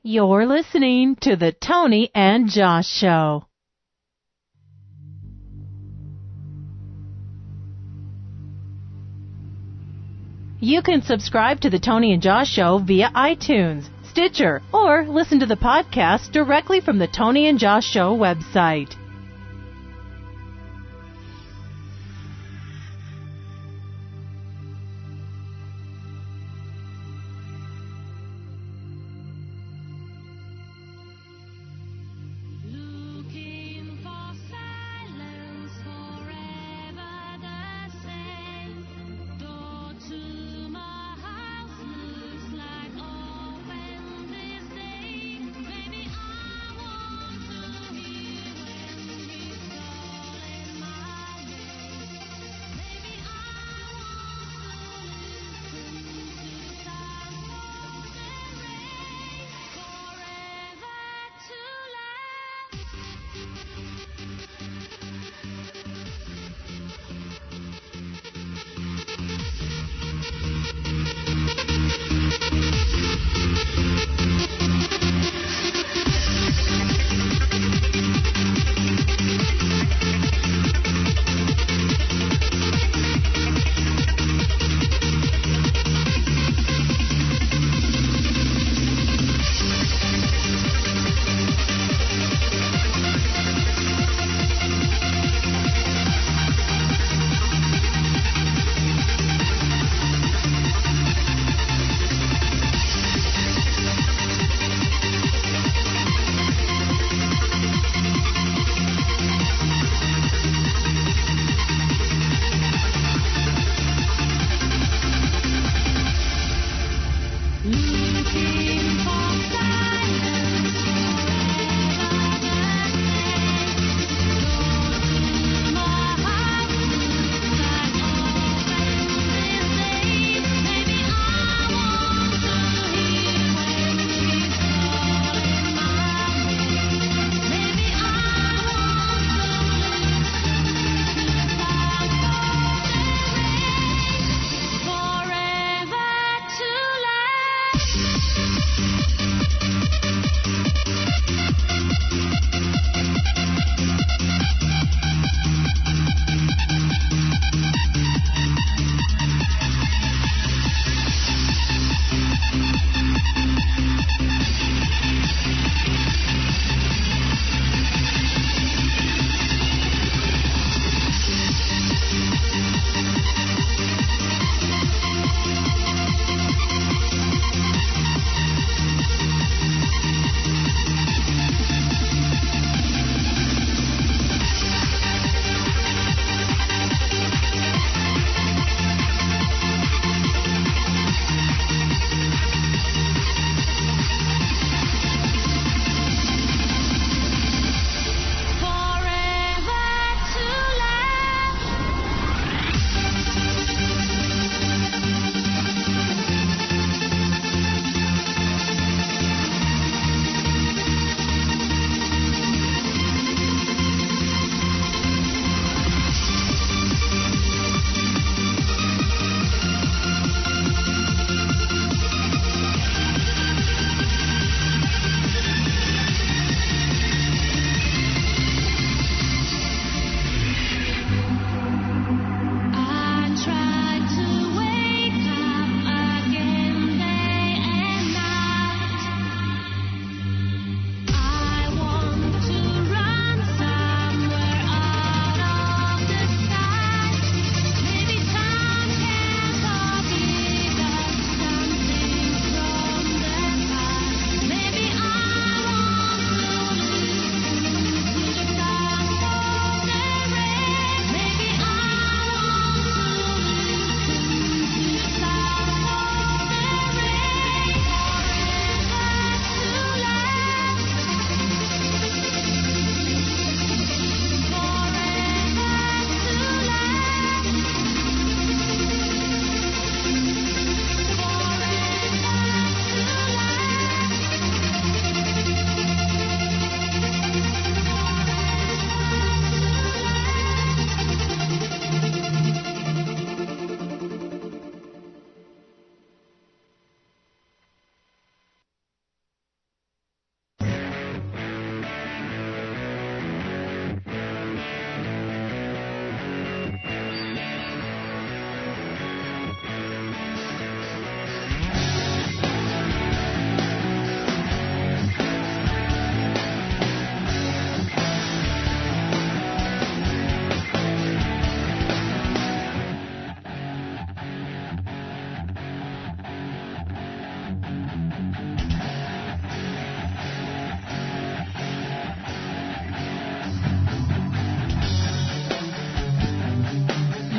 You're listening to the Tony and Josh Show. You can subscribe to the Tony and Josh Show via iTunes, Stitcher, or listen to the podcast directly from the Tony and Josh Show website.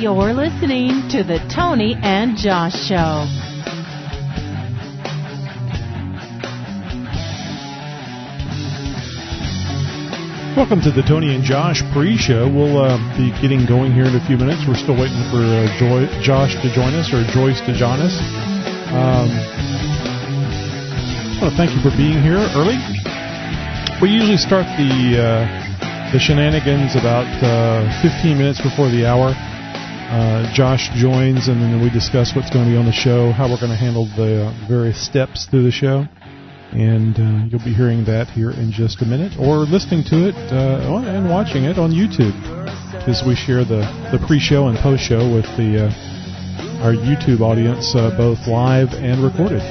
You're listening to the Tony and Josh Show. Welcome to the Tony and Josh pre-show. We'll be getting going here in a few minutes. We're still waiting for Josh to join us, or Joyce to join us. I want to thank you for being here early. We usually start the shenanigans about 15 minutes before the hour. Josh joins, and then we discuss what's going to be on the show, how we're going to handle the various steps through the show. And you'll be hearing that here in just a minute, or listening to it and watching it on YouTube, as we share the pre-show and post-show with our YouTube audience, both live and recorded.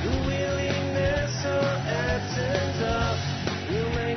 Your willingness or absence of will make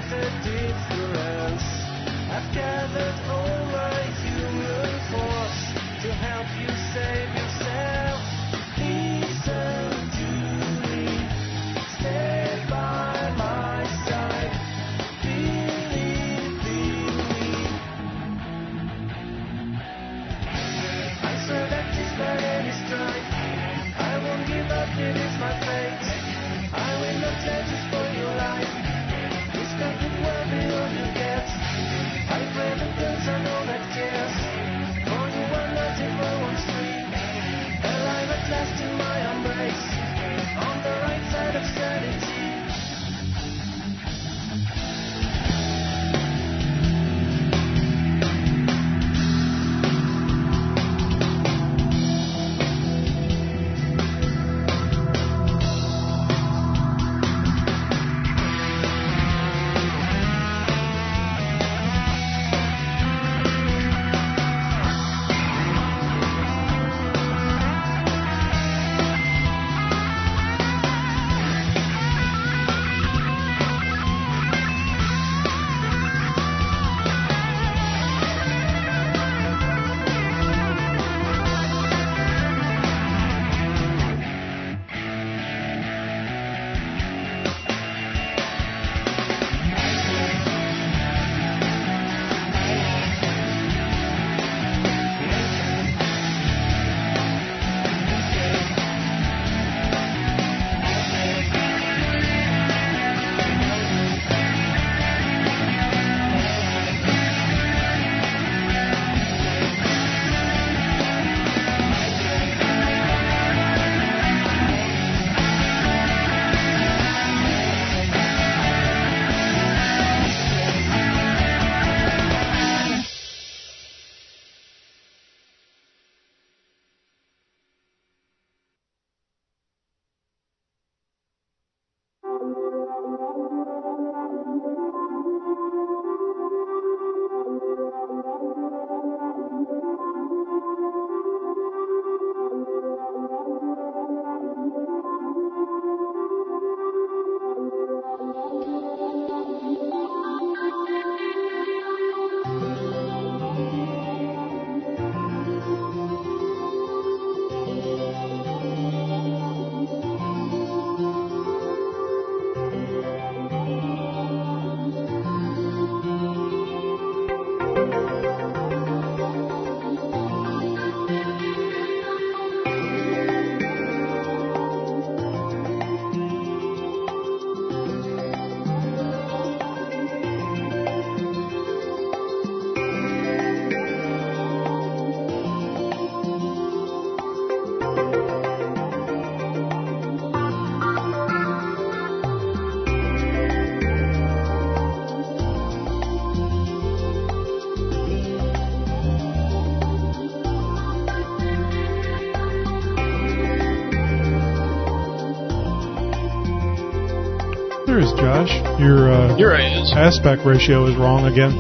yours, Josh. Your aspect ratio is wrong again.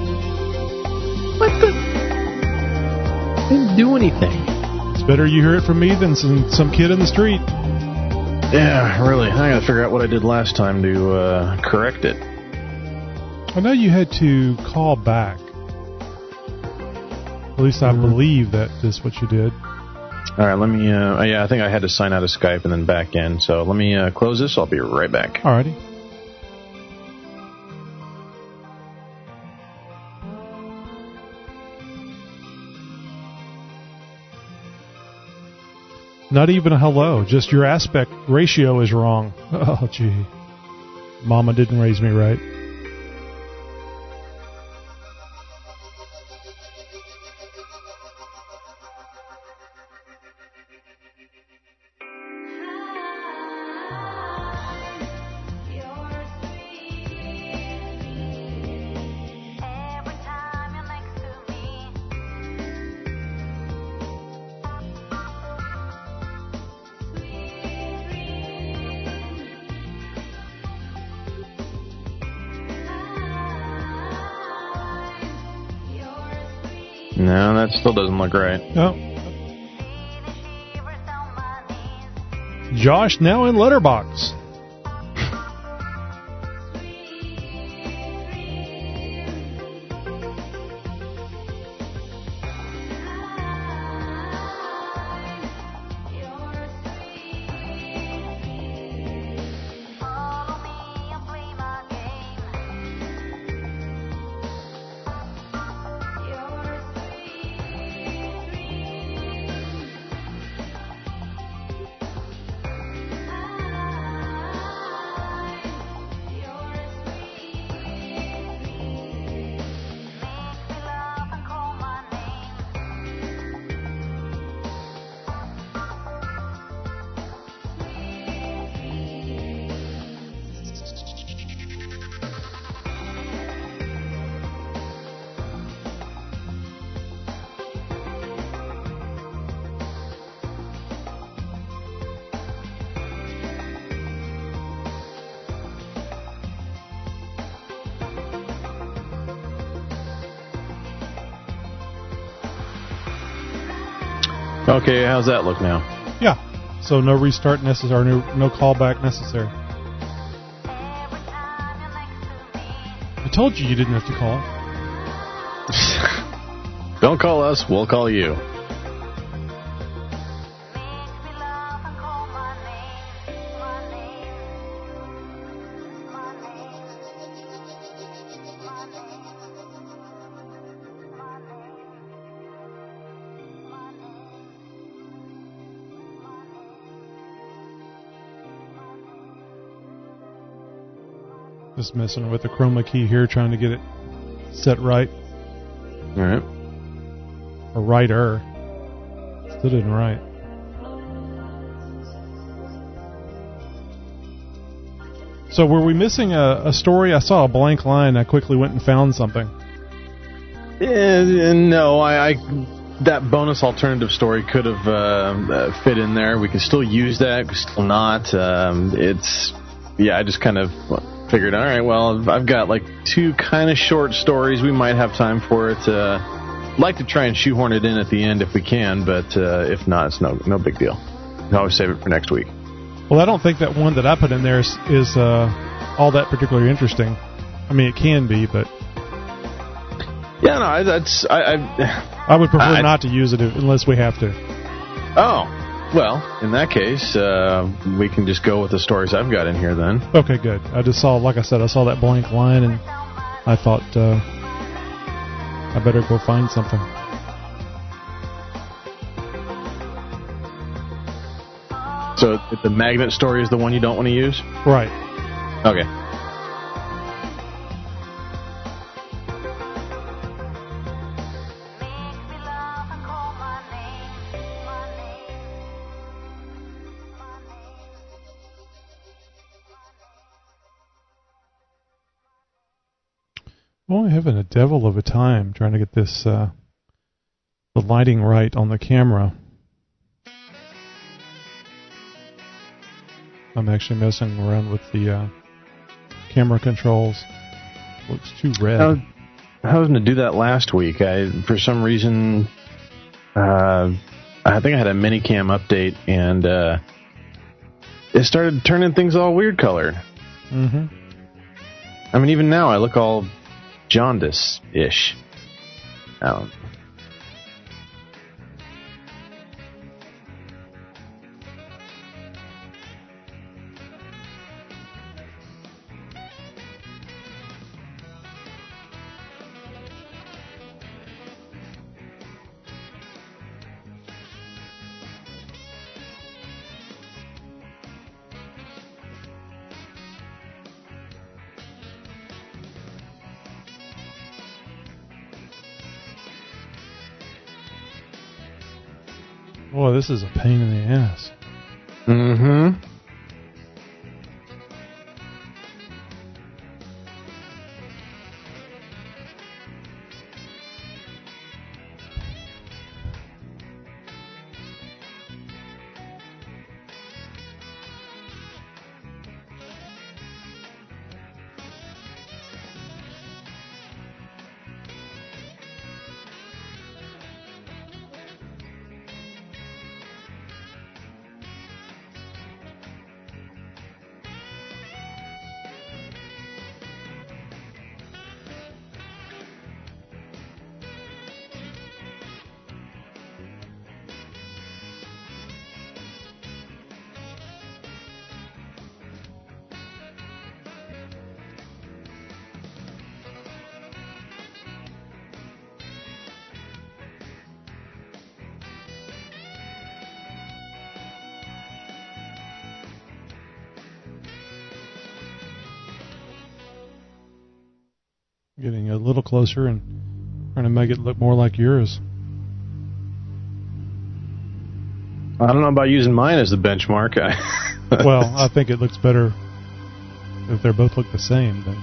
What the? I didn't do anything. It's better you hear it from me than some kid in the street. Yeah, really. I gotta figure out what I did last time to correct it. I know you had to call back. At least I believe that is what you did. All right, let me... I think I had to sign out of Skype and then back in. So let me close this. I'll be right back. All righty. Not even a hello. Just your aspect ratio is wrong. Oh, gee. Mama didn't raise me right. No, that still doesn't look right. No. Josh now in Letterbox. Okay, how's that look now? Yeah. So no restart necessary, no callback necessary. I told you didn't have to call. Don't call us, we'll call you. Just messing with the chroma key here, trying to get it set right. All right. Or righter. Still didn't right. So were we missing a story? I saw a blank line. I quickly went and found something. No, that bonus alternative story could have fit in there. We can still use that, still not. I just kind of figured, all right, well, I've got like two kind of short stories. We might have time for it. Like to try and shoehorn it in at the end if we can, but if not, it's no big deal. You can always save it for next week. Well, I don't think that one that I put in there is all that particularly interesting. I mean, it can be, but yeah, no, I would prefer not to use it unless we have to. Oh, well, in that case, we can just go with the stories I've got in here then. Okay, good. I just saw, like I said, I saw that blank line, and I thought I better go find something. So the magnet story is the one you don't want to use? Right. Okay. I'm only having a devil of a time trying to get this the lighting right on the camera. I'm actually messing around with the camera controls. Looks too red. I was going to do that last week. For some reason, I think I had a minicam update, and it started turning things all weird color. Mm-hmm. I mean, even now I look all jaundice-ish. Boy, this is a pain in the ass. Mm-hmm. Getting a little closer and trying to make it look more like yours. I don't know about using mine as the benchmark. Well, I think it looks better if they both look the same. Then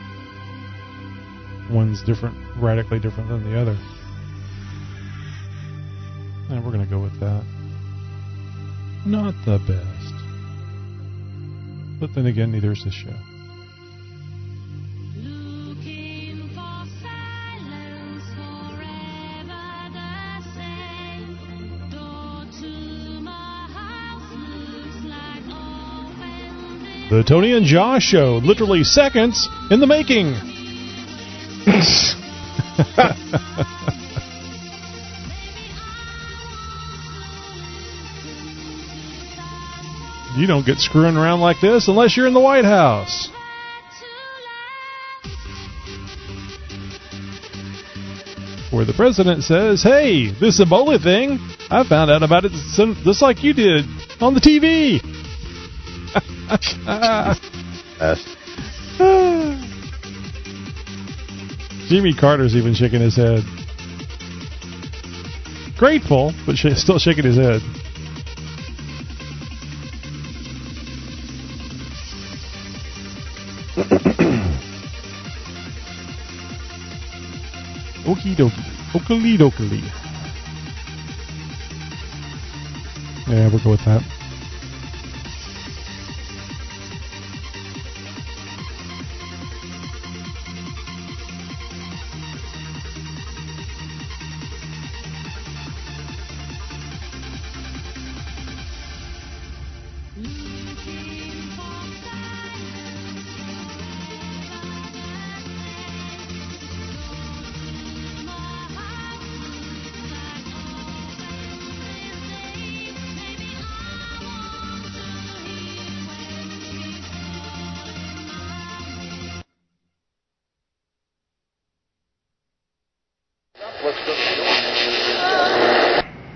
one's different, radically different than the other. And we're going to go with that. Not the best. But then again, neither is the show. The Tony and Josh Show, literally seconds in the making. You don't get screwing around like this unless you're in the White House. Where the president says, hey, this Ebola thing, I found out about it just like you did on the TV. Jimmy Carter's even shaking his head. Grateful, but still shaking his head. Okie dokie. Oakley dokley. Yeah, we'll go with that.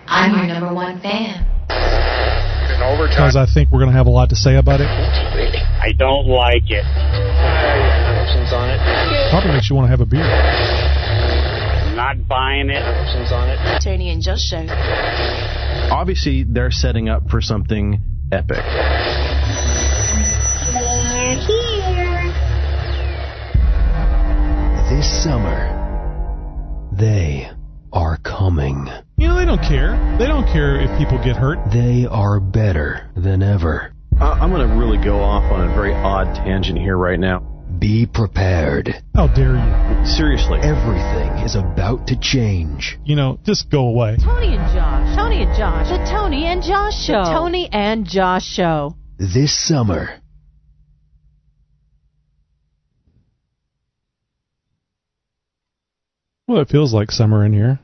I'm your number one fan. Because I think we're going to have a lot to say about it. I don't like it. Options on it. Probably makes you want to have a beer. Not buying it. Options on it. Tony and Josh Show. Obviously, they're setting up for something epic. They're here. This summer, they are coming. You know, they don't care. They don't care if people get hurt. They are better than ever. I'm going to really go off on a very odd tangent here right now. Be prepared. How dare you? Seriously. Everything is about to change. Just go away. Tony and Josh. Tony and Josh. The Tony and Josh Show. The Tony and Josh Show. This summer. Well, it feels like summer in here.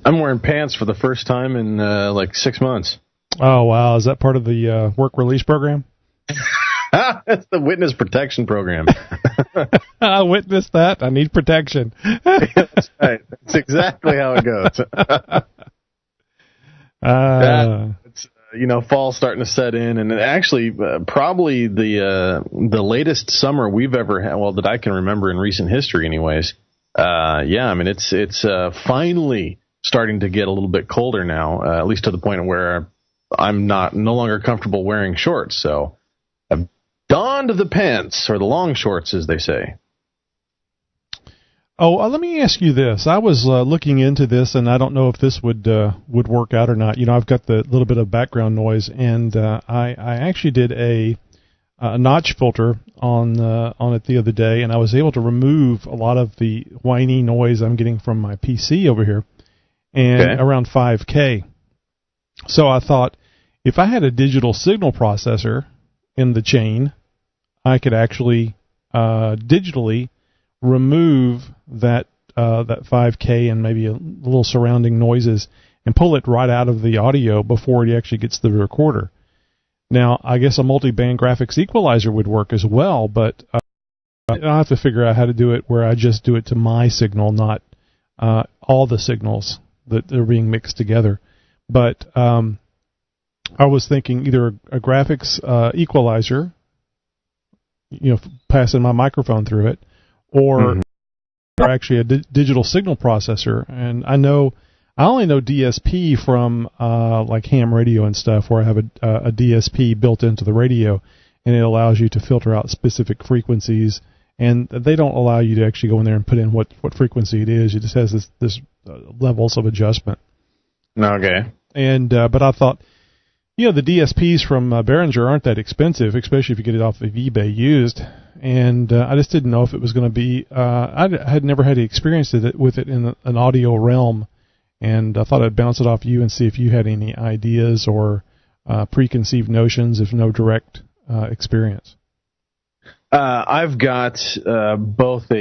I'm wearing pants for the first time in like 6 months. Oh, wow. Is that part of the work release program? That's the witness protection program. I witnessed that. I need protection. That's right. That's exactly how it goes. It's fall's starting to set in, and actually, probably the latest summer we've ever had. Well, that I can remember in recent history, anyways. It's finally starting to get a little bit colder now, at least to the point where I'm no longer comfortable wearing shorts. So I've donned the pants, or the long shorts, as they say. Oh, let me ask you this. I was looking into this, and I don't know if this would work out or not. I've got the little bit of background noise, and I actually did a notch filter on it the other day, and I was able to remove a lot of the whiny noise I'm getting from my PC over here, and around 5K. So I thought, if I had a digital signal processor in the chain, I could actually digitally remove that 5K and maybe a little surrounding noises and pull it right out of the audio before it actually gets to the recorder. Now, I guess a multi-band graphics equalizer would work as well, but I'll have to figure out how to do it where I just do it to my signal, not all the signals that are being mixed together. But I was thinking either a graphics equalizer, passing my microphone through it, or actually a digital signal processor. And I only know DSP from like ham radio and stuff, where I have a DSP built into the radio, and it allows you to filter out specific frequencies. And they don't allow you to actually go in there and put in what frequency it is. It just has this levels of adjustment. Okay. And but I thought, the DSPs from Behringer aren't that expensive, especially if you get it off of eBay used. And I just didn't know if it was going to be. I had never had experience with it in an audio realm, and I thought I'd bounce it off you and see if you had any ideas or preconceived notions, if no direct experience. I've got both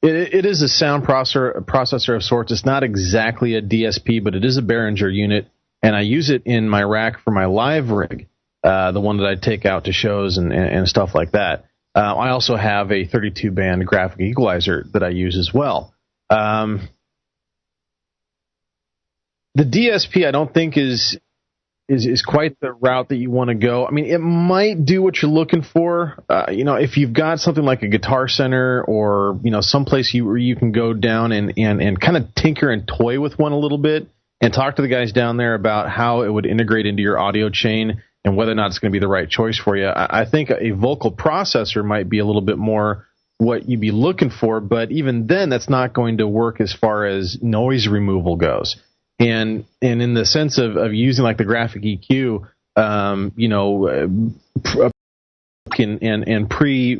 it is a sound processor of sorts. It's not exactly a DSP, but it is a Behringer unit, and I use it in my rack for my live rig, the one that I take out to shows and stuff like that. I also have a 32-band graphic equalizer that I use as well. The DSP I don't think is quite the route that you want to go. I mean, it might do what you're looking for. If you've got something like a Guitar Center or, someplace where you can go down and kind of tinker and toy with one a little bit and talk to the guys down there about how it would integrate into your audio chain and whether or not it's going to be the right choice for you. I think a vocal processor might be a little bit more what you'd be looking for, but even then, that's not going to work as far as noise removal goes. And in the sense of using like the graphic EQ, and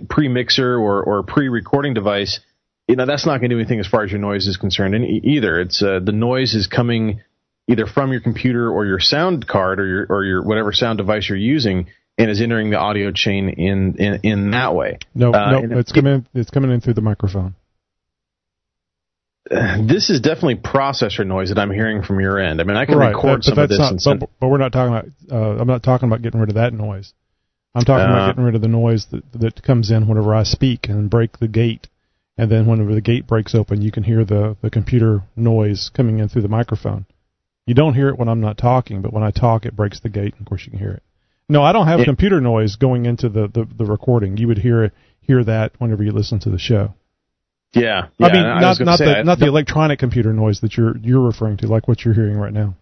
pre-mixer or pre-recording device, that's not going to do anything as far as your noise is concerned either. It's the noise is coming either from your computer or your sound card or your whatever sound device you're using, and is entering the audio chain in that way. No, it's coming in through the microphone. This is definitely processor noise that I'm hearing from your end. I mean, I can record some of this. But we're not talking about. I'm not talking about getting rid of that noise. I'm talking about getting rid of the noise that comes in whenever I speak and break the gate, and then whenever the gate breaks open, you can hear the computer noise coming in through the microphone. You don't hear it when I'm not talking, but when I talk, it breaks the gate, and of course you can hear it. No, I don't have computer noise going into the recording. You would hear that whenever you listen to the show. Yeah. I mean, not the electronic computer noise that you're referring to, like what you're hearing right now.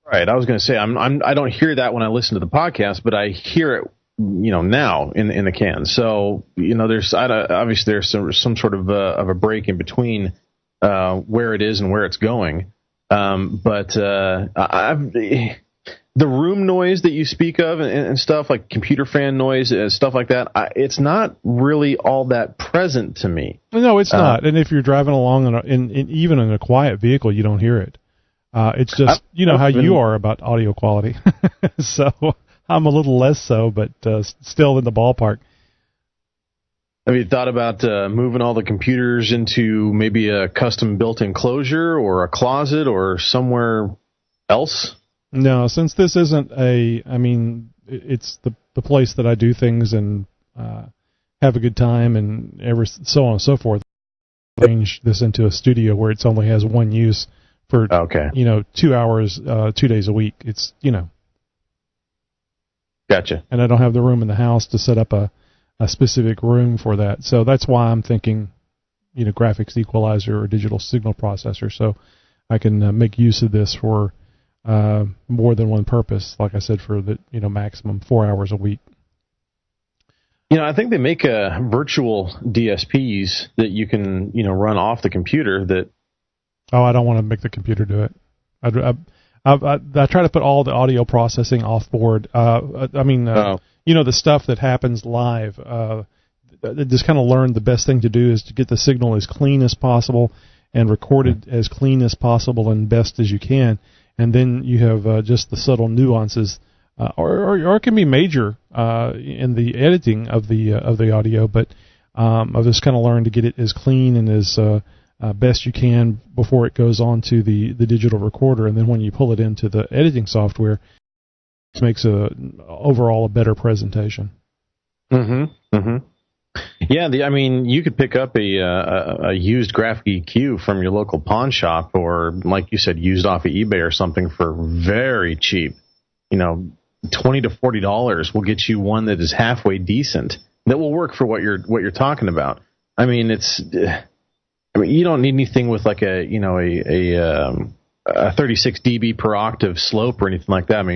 Right. I was going to say I don't hear that when I listen to the podcast, but I hear it, now in the can. So there's obviously there's some sort of a break in between where it is and where it's going. But The room noise that you speak of and stuff like computer fan noise and stuff like that, it's not really all that present to me. No, it's not. And if you're driving along even in a quiet vehicle, you don't hear it. It's just, how you are about audio quality. So I'm a little less so, but still in the ballpark. Have you thought about moving all the computers into maybe a custom built enclosure or a closet or somewhere else? No, since this isn't it's the place that I do things and have a good time and so on and so forth. Arrange this into a studio where it only has one use for 2 hours, 2 days a week. It's Gotcha. And I don't have the room in the house to set up a specific room for that. So that's why I'm thinking, graphics equalizer or digital signal processor, so I can make use of this for more than one purpose. Like I said, for the maximum 4 hours a week. I think they make virtual DSPs that you can run off the computer. That I don't want to make the computer do it. I try to put all the audio processing off board. The stuff that happens live. Just kind of learned the best thing to do is to get the signal as clean as possible and record it as clean as possible and best as you can. And then you have just the subtle nuances, or it can be major in the editing of the audio. But I've just kind of learned to get it as clean and as best you can before it goes on to the digital recorder. And then when you pull it into the editing software, it makes overall a better presentation. Mm-hmm. Mm-hmm. Yeah, you could pick up a used graphic EQ from your local pawn shop, or like you said, used off of eBay or something for very cheap. $20 to $40 will get you one that is halfway decent that will work for what you're talking about. You don't need anything with like a 36 dB per octave slope or anything like that.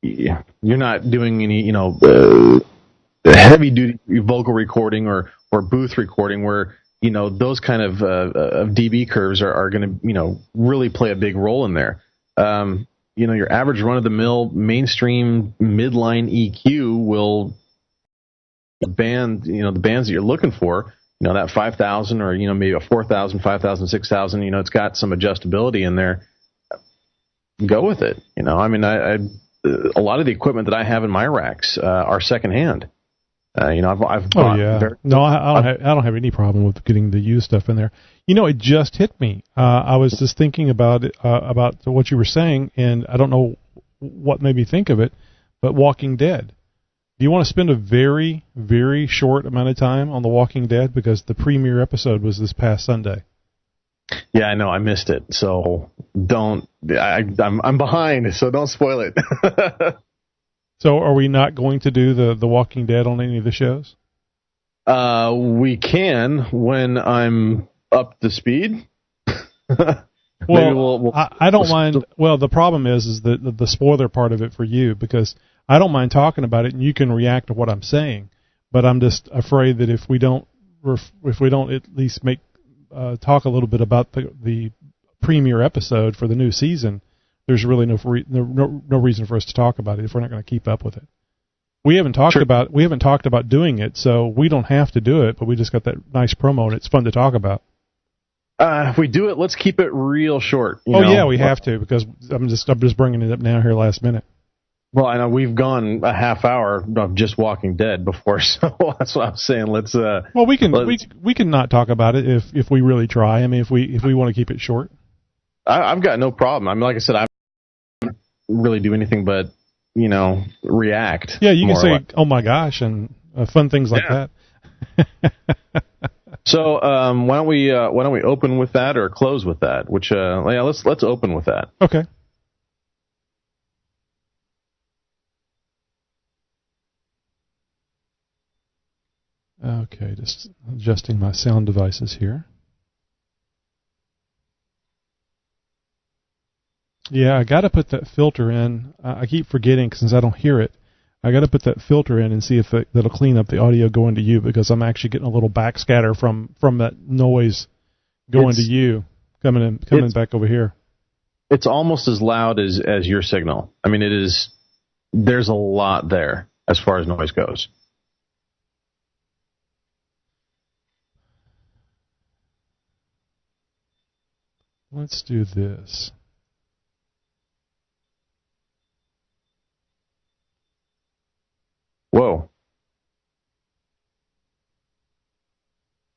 You're not doing any heavy duty vocal recording or booth recording where those kind of dB curves are going to really play a big role in there. Your average run of the mill mainstream midline EQ will band the bands that you're looking for. That 5,000 or maybe a 4,000, 5,000, 6,000. It's got some adjustability in there. Go with it. A lot of the equipment that I have in my racks are secondhand. I've bought I don't have any problem with getting the used stuff in there. It just hit me. I was just thinking about it, about what you were saying, and I don't know what made me think of it, but Walking Dead. Do you want to spend a very, very short amount of time on The Walking Dead? Because the premiere episode was this past Sunday. Yeah, I know. I missed it. So don't. I'm behind, so don't spoil it. So are we not going to do the Walking Dead on any of the shows? We can when I'm up to speed. Well, I don't mind. Well, the problem is the spoiler part of it for you, because I don't mind talking about it and you can react to what I'm saying, but I'm just afraid that if we don't at least talk a little bit about the premiere episode for the new season, there's really no reason for us to talk about it if we're not going to keep up with it. We haven't talked about doing it, so we don't have to do it, but we just got that nice promo and it's fun to talk about. If we do it, let's keep it real short. Yeah, we have to, because I'm just bringing it up now here last minute. Well, I know we've gone a half hour of just Walking Dead before, so that's what I'm saying. Well, we can not talk about it if we really try. If we want to keep it short. I've got no problem. Like I said, I don't really do anything but react. Yeah, you can say, "Oh my gosh," and fun things like that. So why don't we open with that or close with that? Let's open with that. Okay. Okay, just adjusting my sound devices here. Yeah, I got to put that filter in. I keep forgetting since I don't hear it. I got to put that filter in and see if that'll clean up the audio going to you, because I'm actually getting a little backscatter from that noise going to you, coming back over here. It's almost as loud as your signal. I mean, it is. There's a lot there as far as noise goes. Let's do this. Whoa.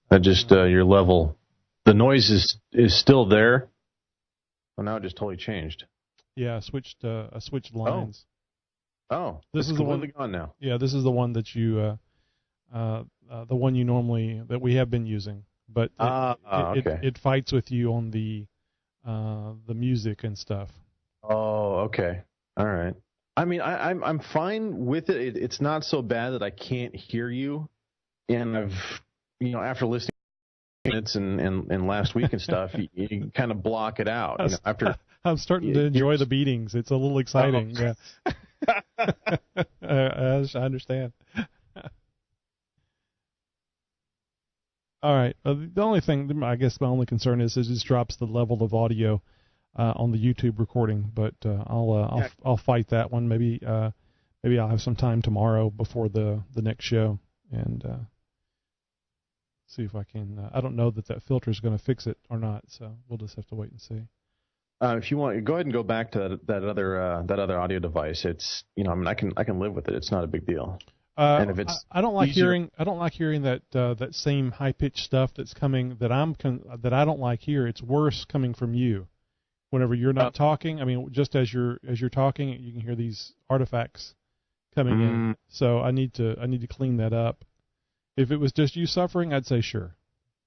That just, your level, the noise is still there. Well, now it just totally changed. Yeah, I switched lines. Oh, this is the one gone now. Yeah, this is the one that you, the one you normally, that we have been using. But okay. it fights with you on the music and stuff. Oh, okay. All right. I mean, I'm fine with it. It's not so bad that I can't hear you. And I've, after listening to minutes and last week and stuff, you kind of block it out. After I'm starting to enjoy the beatings. It's a little exciting. Yeah. I understand. All right. The only thing, I guess, my only concern is it just drops the level of audio on the YouTube recording. But I'll fight that one. Maybe I'll have some time tomorrow before the next show and see if I can. I don't know that filter is going to fix it or not. So we'll just have to wait and see. If you want, go ahead and go back to that other audio device. It's I can live with it. It's not a big deal. And if it's I don't like hearing that same high pitched stuff that's coming that I don't like here. It's worse coming from you. Whenever you're not talking, I mean, just as you're talking, you can hear these artifacts coming in. So I need to clean that up. If it was just you suffering, I'd say sure.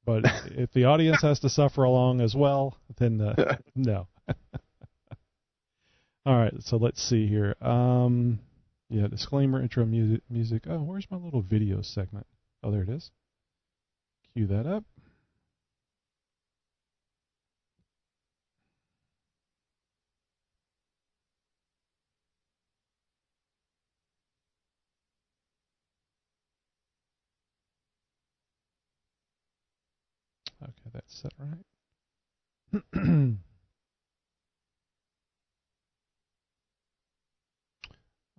But if the audience has to suffer along as well, then no. All right, so let's see here. Yeah, disclaimer, intro music. Oh, where's my little video segment? Oh, there it is. Cue that up. Okay, that's set right.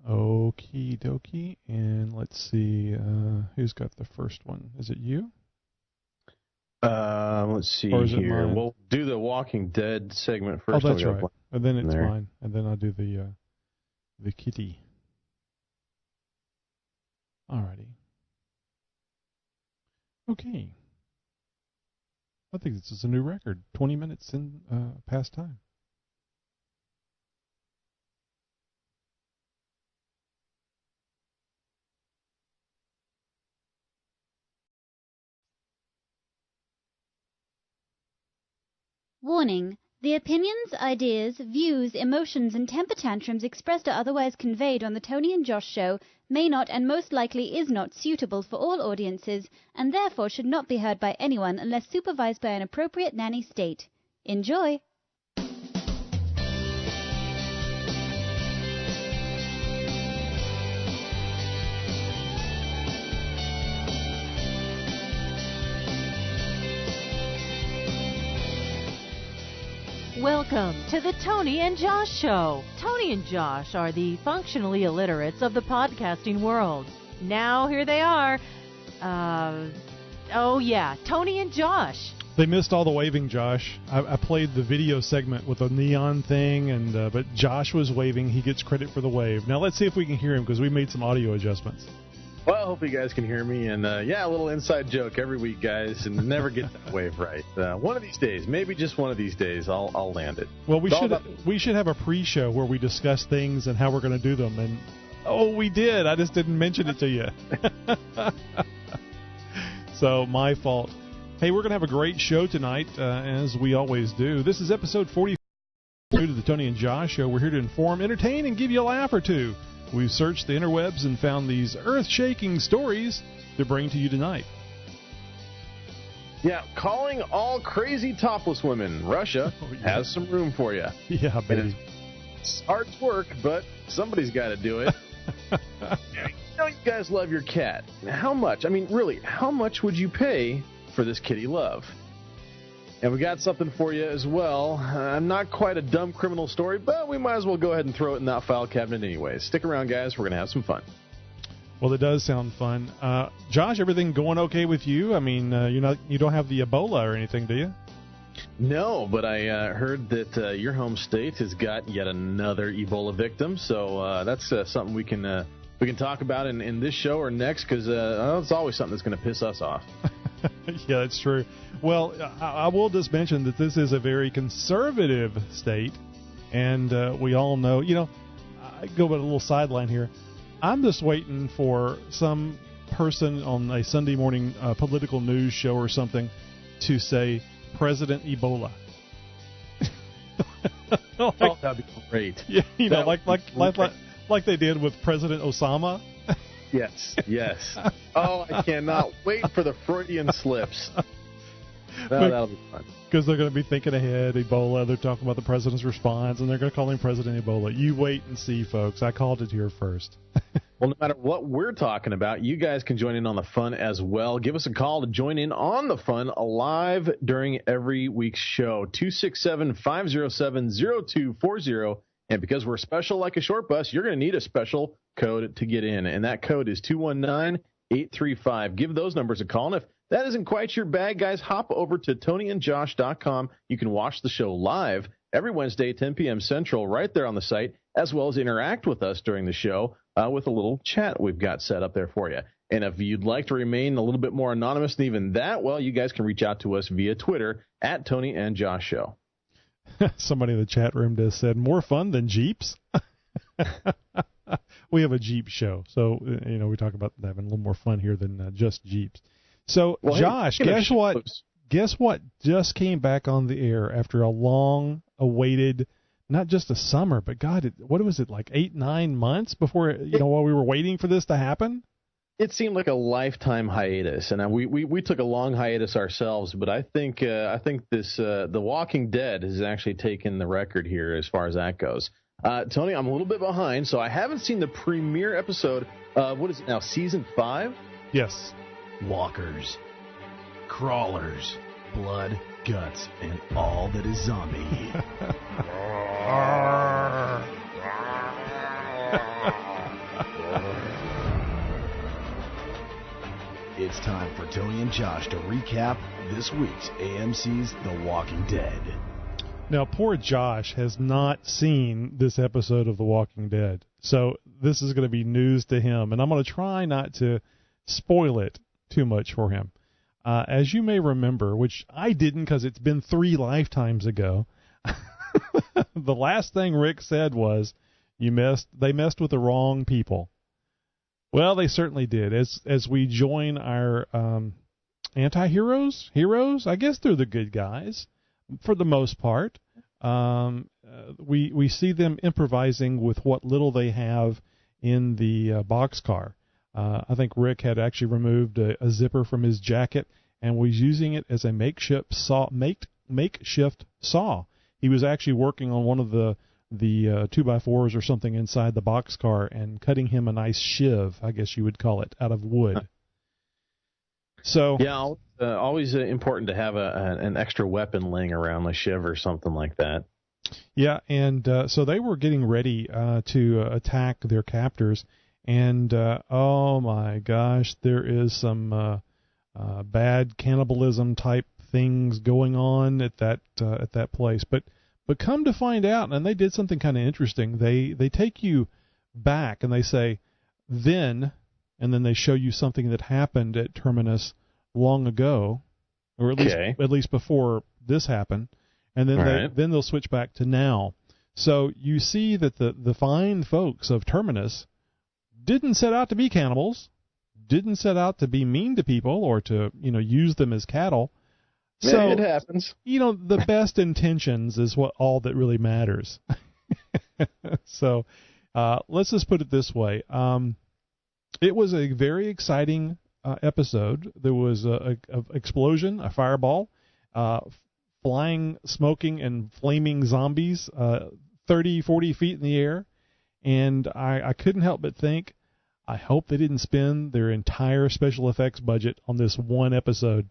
Okie dokie, and let's see, who's got the first one? Is it you? Let's see here. We'll do the Walking Dead segment first. Oh, that's right. And then it's mine, and then I'll do the kitty. Alrighty. Okay. I think this is a new record. 20 minutes in past time. Warning. The opinions, ideas, views, emotions, and temper tantrums expressed or otherwise conveyed on the Tony and Josh Show may not and most likely is not suitable for all audiences and therefore should not be heard by anyone unless supervised by an appropriate nanny state. Enjoy! Welcome to the Tony and Josh Show. Tony and Josh are the functionally illiterates of the podcasting world. Now here they are. Tony and Josh. They missed all the waving, Josh. I played the video segment with a neon thing, but Josh was waving. He gets credit for the wave. Now let's see if we can hear him because we made some audio adjustments. Well, I hope you guys can hear me. And, a little inside joke every week, guys, and never get that wave right. One of these days, maybe just one of these days, I'll land it. Well, we should have a pre-show where we discuss things and how we're going to do them. And, we did. I just didn't mention it to you. So, my fault. Hey, we're going to have a great show tonight, as we always do. This is episode 44 to the Tony and Josh Show. We're here to inform, entertain, and give you a laugh or two. We've searched the interwebs and found these earth-shaking stories to bring to you tonight. Yeah, calling all crazy topless women. Russia has some room for you. Yeah, baby. It's hard work, but somebody's got to do it. You guys love your cat. How much? I mean, really, how much would you pay for this kitty love? And we got something for you as well. Not quite a dumb criminal story, but we might as well go ahead and throw it in that file cabinet anyways. Stick around, guys. We're going to have some fun. Well, it does sound fun. Josh, everything going okay with you? I mean, you don't have the Ebola or anything, do you? No, but I heard that your home state has got yet another Ebola victim, so that's something we can talk about in this show or next, because it's always something that's going to piss us off. Yeah, that's true. Well, I will just mention that this is a very conservative state, and we all know, I go with a little sideline here. I'm just waiting for some person on a Sunday morning political news show or something to say President Ebola. Oh, that'd be great. Yeah, like they did with President Osama. Yes. Oh, I cannot wait for the Freudian slips. That'll be fun. Because they're going to be thinking ahead, Ebola. They're talking about the president's response, and they're going to call him President Ebola. You wait and see, folks. I called it here first. Well, no matter what we're talking about, you guys can join in on the fun as well. Give us a call to join in on the fun live during every week's show. 267-507-0240. And because we're special like a short bus, you're going to need a special code to get in. And that code is 219-835. Give those numbers a call. And if that isn't quite your bag, guys, hop over to TonyandJosh.com. You can watch the show live every Wednesday, 10 p.m. Central, right there on the site, as well as interact with us during the show with a little chat we've got set up there for you. And if you'd like to remain a little bit more anonymous than even that, well, you guys can reach out to us via Twitter at Tony and Josh Show. Somebody in the chat room just said, more fun than Jeeps? We have a Jeep show, so we talk about having a little more fun here than just Jeeps. So, well, Josh, guess what? Guess what just came back on the air after a long-awaited, not just a summer, but God, what was it, like 8-9 months before, while we were waiting for this to happen? It seemed like a lifetime hiatus, and we took a long hiatus ourselves. But I think this The Walking Dead has actually taken the record here as far as that goes. Tony, I'm a little bit behind, so I haven't seen the premiere episode of, what is it now, season 5? Yes. Walkers, crawlers, blood, guts, and all that is zombie. It's time for Tony and Josh to recap this week's AMC's The Walking Dead. Now, poor Josh has not seen this episode of The Walking Dead, so this is going to be news to him, and I'm going to try not to spoil it too much for him. As you may remember, which I didn't because it's been 3 lifetimes ago, the last thing Rick said was, they messed with the wrong people. Well, they certainly did. As we join our anti-heroes, I guess they're the good guys for the most part. We see them improvising with what little they have in the boxcar. I think Rick had actually removed a zipper from his jacket and was using it as a makeshift saw. He was actually working on one of the 2x4s or something inside the boxcar and cutting him a nice shiv, I guess you would call it, out of wood. So yeah, always important to have an extra weapon laying around, a shiv or something like that. Yeah, and so they were getting ready to attack their captors, and oh my gosh, there is some bad cannibalism type things going on at that place. But come to find out, and they did something kind of interesting. They take you back and they say then, and then they show you something that happened at Terminus long ago, or at least before this happened, and then then they'll switch back to now. So you see that the fine folks of Terminus didn't set out to be cannibals, didn't set out to be mean to people or to use them as cattle. So it happens. The best intentions is all that really matters. So let's just put it this way. It was a very exciting episode. There was a explosion, a fireball, flying, smoking, and flaming zombies 30, 40 feet in the air. And I couldn't help but think, I hope they didn't spend their entire special effects budget on this one episode.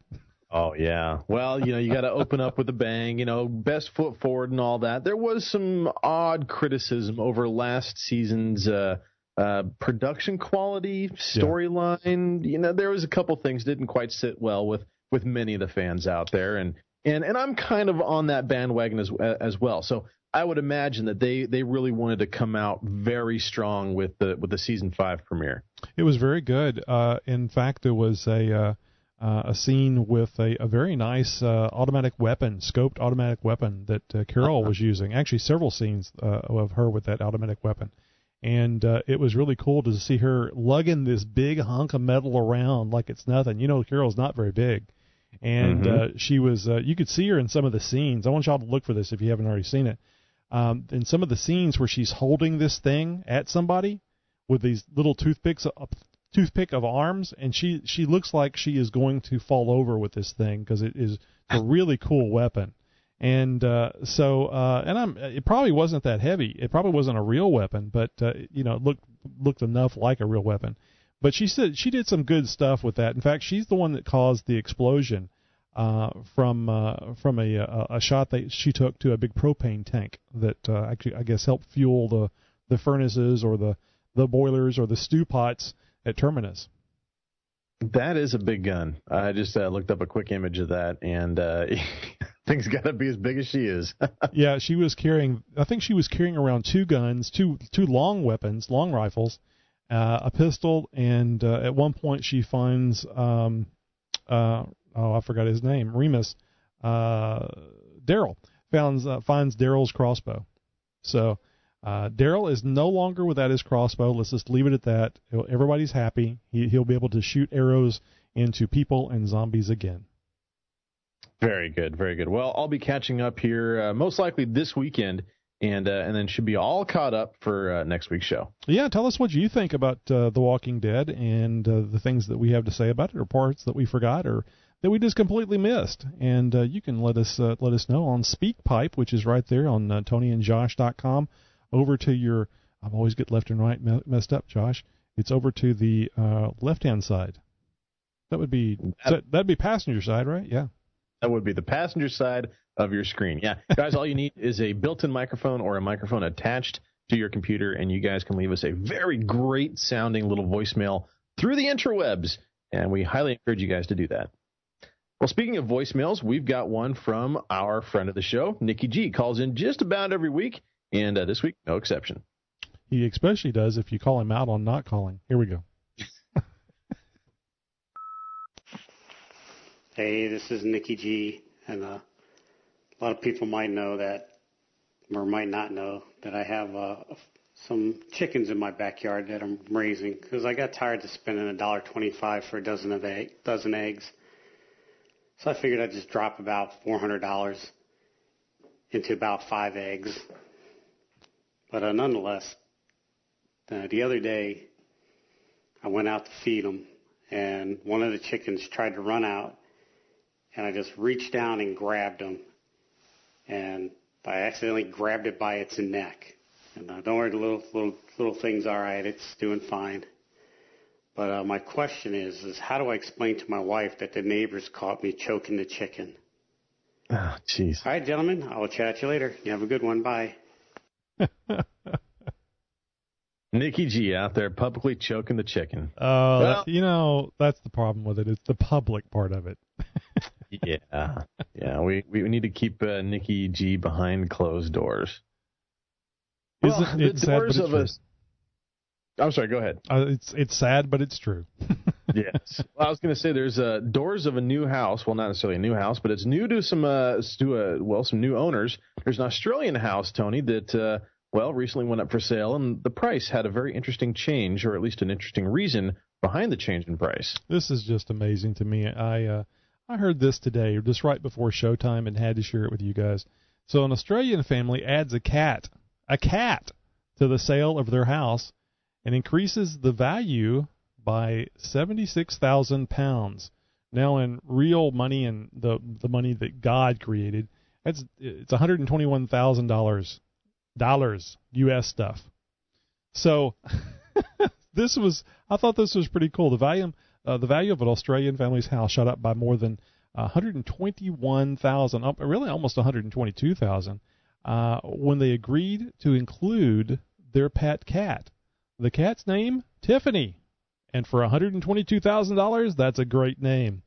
Oh, yeah. Well, you got to open up with a bang, best foot forward and all that. There was some odd criticism over last season's production quality, storyline. There was a couple things didn't quite sit well with many of the fans out there. And I'm kind of on that bandwagon as well. So I would imagine that they really wanted to come out very strong with the season 5 premiere. It was very good. In fact, there was a scene with a very nice automatic weapon, scoped automatic weapon that Carol was using. Actually, several scenes of her with that automatic weapon. And it was really cool to see her lugging this big hunk of metal around like it's nothing. Carol's not very big. And she was, you could see her in some of the scenes. I want y'all to look for this if you haven't already seen it. In some of the scenes where she's holding this thing at somebody with these little toothpick of arms, and she looks like she is going to fall over with this thing because it is a really cool weapon. And it probably wasn't that heavy. It probably wasn't a real weapon, but it looked enough like a real weapon. But she said she did some good stuff with that. In fact, she's the one that caused the explosion from a shot that she took to a big propane tank that actually, I guess, helped fuel the furnaces or the boilers or the stew pots at Terminus. That is a big gun. I just looked up a quick image of that, and thing's got to be as big as she is. Yeah, she was carrying. I think she was carrying around 2 guns, two long weapons, long rifles, a pistol, and at one point she finds I forgot his name, Remus, Daryl finds Daryl's crossbow. So Daryl is no longer without his crossbow. Let's just leave it at that. Everybody's happy. He'll be able to shoot arrows into people and zombies again. Very good, very good. Well, I'll be catching up here most likely this weekend, and then should be all caught up for next week's show. Yeah, tell us what you think about The Walking Dead and the things that we have to say about it, or parts that we forgot or that we just completely missed. And you can let us know on SpeakPipe, which is right there on TonyandJosh.com. Over to your, I always get left and right messed up, Josh. It's over to the left-hand side. That'd be passenger side, right? Yeah. That would be the passenger side of your screen. Yeah, guys, all you need is a built-in microphone or a microphone attached to your computer, and you guys can leave us a very great-sounding little voicemail through the interwebs, and we highly encourage you guys to do that. Well, speaking of voicemails, we've got one from our friend of the show, Nikki G. Calls in just about every week, and this week, no exception. He especially does if you call him out on not calling. Here we go. Hey, this is Nikki G, and a lot of people might know that, or might not know, that I have some chickens in my backyard that I'm raising, because I got tired of spending $1.25 for a dozen eggs. So I figured I'd just drop about $400 into about 5 eggs. But nonetheless, the other day, I went out to feed them, and one of the chickens tried to run out, and I just reached down and grabbed him, and I accidentally grabbed it by its neck. And don't worry, the little thing's all right. It's doing fine. But my question is how do I explain to my wife that the neighbors caught me choking the chicken? Oh, jeez. All right, gentlemen, I'll chat at you later. You have a good one. Bye. Nikki G out there publicly choking the chicken. Well, that's the problem with it. It's the public part of it. Yeah. We need to keep Nikki G behind closed doors. It's sad, but it's true. I'm sorry. Go ahead. It's sad, but it's true. Yes. Well, I was going to say there's doors of a new house. Well, not necessarily a new house, but it's new to some new owners. There's an Australian house, Tony, that recently went up for sale, and the price had a very interesting change, or at least an interesting reason behind the change in price. This is just amazing to me. I heard this today, just right before showtime, and had to share it with you guys. So an Australian family adds a cat to the sale of their house and increases the value by £76,000. Now, in real money and the money that God created, it's $121,000 U.S. stuff. So I thought this was pretty cool. The value of an Australian family's house shot up by more than 121,000, really almost 122,000, when they agreed to include their pet cat. The cat's name, Tiffany. And for $122,000, that's a great name.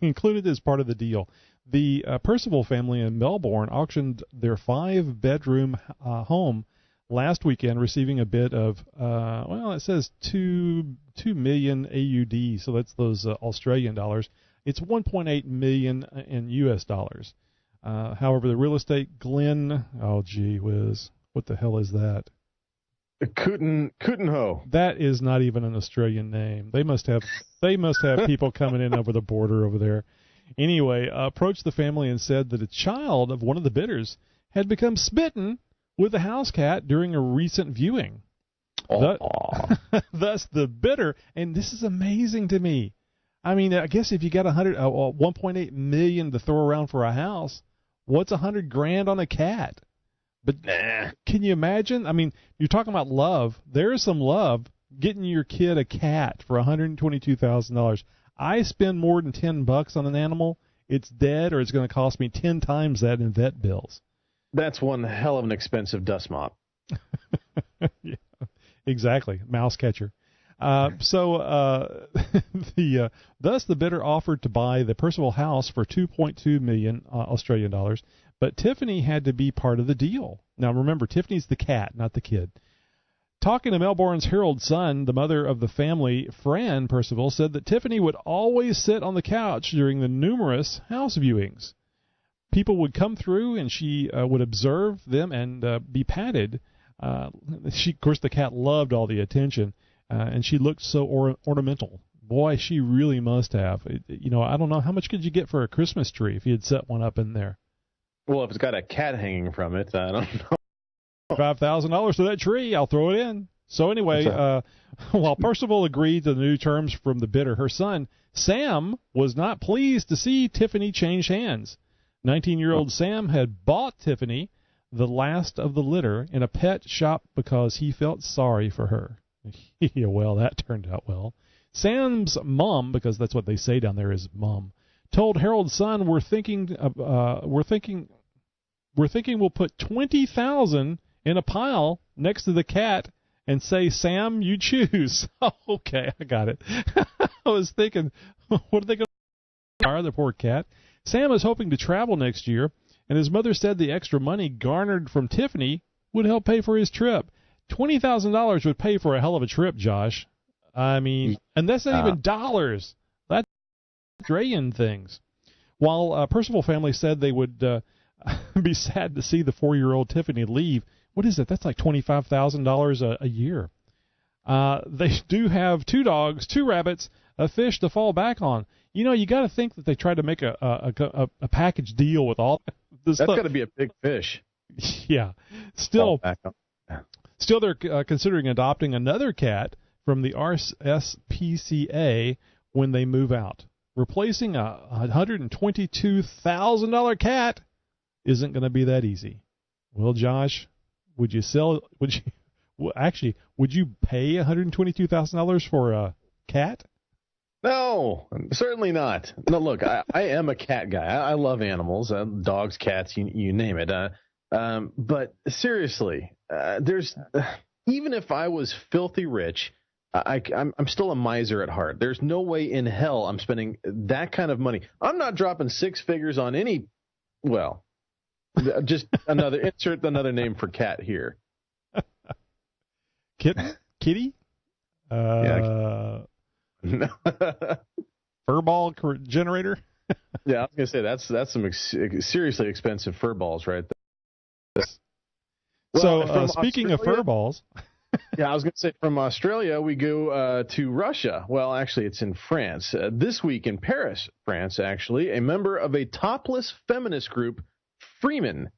Included as part of the deal. The Percival family in Melbourne auctioned their 5-bedroom home last weekend, receiving a bid of, it says 2 million AUD, so that's those Australian dollars. It's 1.8 million in US dollars. However, the real estate Glen, oh gee whiz, what the hell is that? Kootenho. That is not even an Australian name. They must have people coming in over the border over there. Anyway, approached the family and said that a child of one of the bidders had become smitten with a house cat during a recent viewing. Thus, the bidder, and this is amazing to me. I mean, I guess if you got 1.8 million to throw around for a house, what's $100,000 on a cat? But can you imagine? I mean, you're talking about love. There is some love getting your kid a cat for $122,000. I spend more than $10 on an animal, it's dead, or it's going to cost me 10 times that in vet bills. That's one hell of an expensive dust mop. Yeah, exactly, mouse catcher. Thus the bidder offered to buy the Percival house for 2.2 million Australian dollars, but Tiffany had to be part of the deal. Now remember, Tiffany's the cat, not the kid. Talking to Melbourne's Herald Sun, the mother of the family, Fran Percival, said that Tiffany would always sit on the couch during the numerous house viewings. People would come through, and she would observe them and be patted. Of course, the cat loved all the attention, and she looked so ornamental. Boy, she really must have. I don't know, how much could you get for a Christmas tree if you had set one up in there? Well, if it's got a cat hanging from it, I don't know. $5,000 to that tree, I'll throw it in. So anyway, while Percival agreed to the new terms from the bidder, her son, Sam, was not pleased to see Tiffany change hands. 19-year-old Sam had bought Tiffany, the last of the litter, in a pet shop because he felt sorry for her. Yeah, well, that turned out well. Sam's mom, because that's what they say down there is mom, told Herald Sun, we're thinking we'll put 20,000 in a pile next to the cat and say, Sam, you choose. Okay, I got it. I was thinking, what are they going to hire the poor cat? Sam is hoping to travel next year, and his mother said the extra money garnered from Tiffany would help pay for his trip. $20,000 would pay for a hell of a trip, Josh. I mean, and that's not even dollars. That's Australian things. While Percival family said they would be sad to see the 4-year-old Tiffany leave. What is it? That's like $25,000 a year. They do have 2 dogs, 2 rabbits, a fish to fall back on. You got to think that they tried to make a package deal with all this. That's got to be a big fish. Yeah. Still, they're considering adopting another cat from the RSPCA when they move out. Replacing a $122,000 cat isn't going to be that easy. Well, Josh, would you pay $122,000 for a cat? No, certainly not. No, look, I am a cat guy. I love animals, dogs, cats, you name it. But seriously, even if I was filthy rich, I'm still a miser at heart. There's no way in hell I'm spending that kind of money. I'm not dropping 6 figures on any, well, just insert another name for cat here. Kitty? Yeah. Furball generator? Yeah, I was going to say, that's some seriously expensive fur balls right there. So, speaking of fur balls. Yeah, I was going to say, from Australia, we go to Russia. Well, actually, it's in France. This week in Paris, France, actually, a member of a topless feminist group, Femen,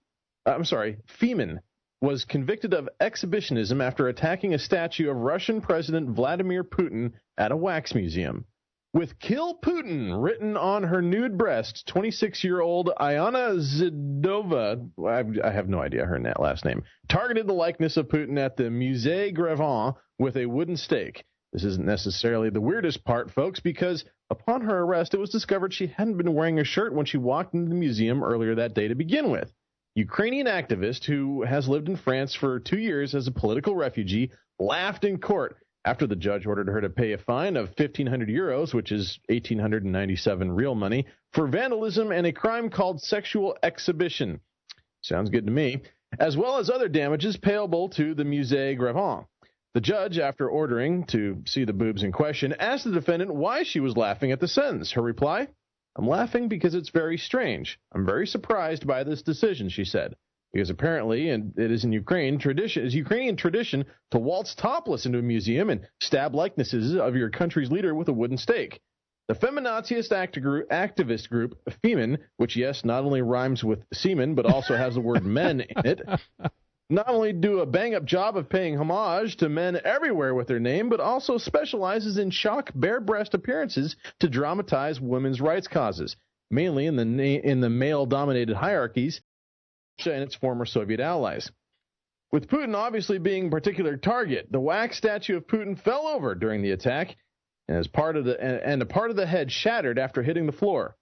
was convicted of exhibitionism after attacking a statue of Russian President Vladimir Putin at a wax museum. With "Kill Putin" written on her nude breast, 26-year-old Ayana Zidova, I have no idea her last name, targeted the likeness of Putin at the Musée Grévin with a wooden stake. This isn't necessarily the weirdest part, folks, because upon her arrest, it was discovered she hadn't been wearing a shirt when she walked into the museum earlier that day to begin with. Ukrainian activist who has lived in France for 2 years as a political refugee laughed in court after the judge ordered her to pay a fine of 1,500 euros, which is 1,897 real money, for vandalism and a crime called sexual exhibition. Sounds good to me. As well as other damages payable to the Musée Grévin. The judge, after ordering to see the boobs in question, asked the defendant why she was laughing at the sentence. Her reply, "I'm laughing because it's very strange. I'm very surprised by this decision," she said, because apparently, and it is in Ukrainian tradition to waltz topless into a museum and stab likenesses of your country's leader with a wooden stake. The feminaziist activist group Femen, which, yes, not only rhymes with semen, but also has the word men in it, not only do a bang-up job of paying homage to men everywhere with their name, but also specializes in shock bare-breast appearances to dramatize women's rights causes, mainly in the male-dominated hierarchies and its former Soviet allies. With Putin obviously being a particular target, the wax statue of Putin fell over during the attack, and a part of the head shattered after hitting the floor.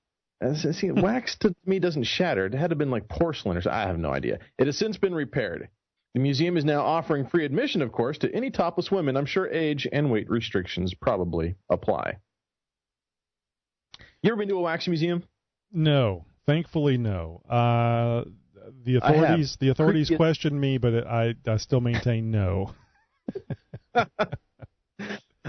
See, wax to me doesn't shatter. It had to have been like porcelain or something. I have no idea. It has since been repaired. The museum is now offering free admission, of course, to any topless women. I'm sure age and weight restrictions probably apply. You ever been to a wax museum? No, thankfully no. The authorities questioned me, but I still maintain no.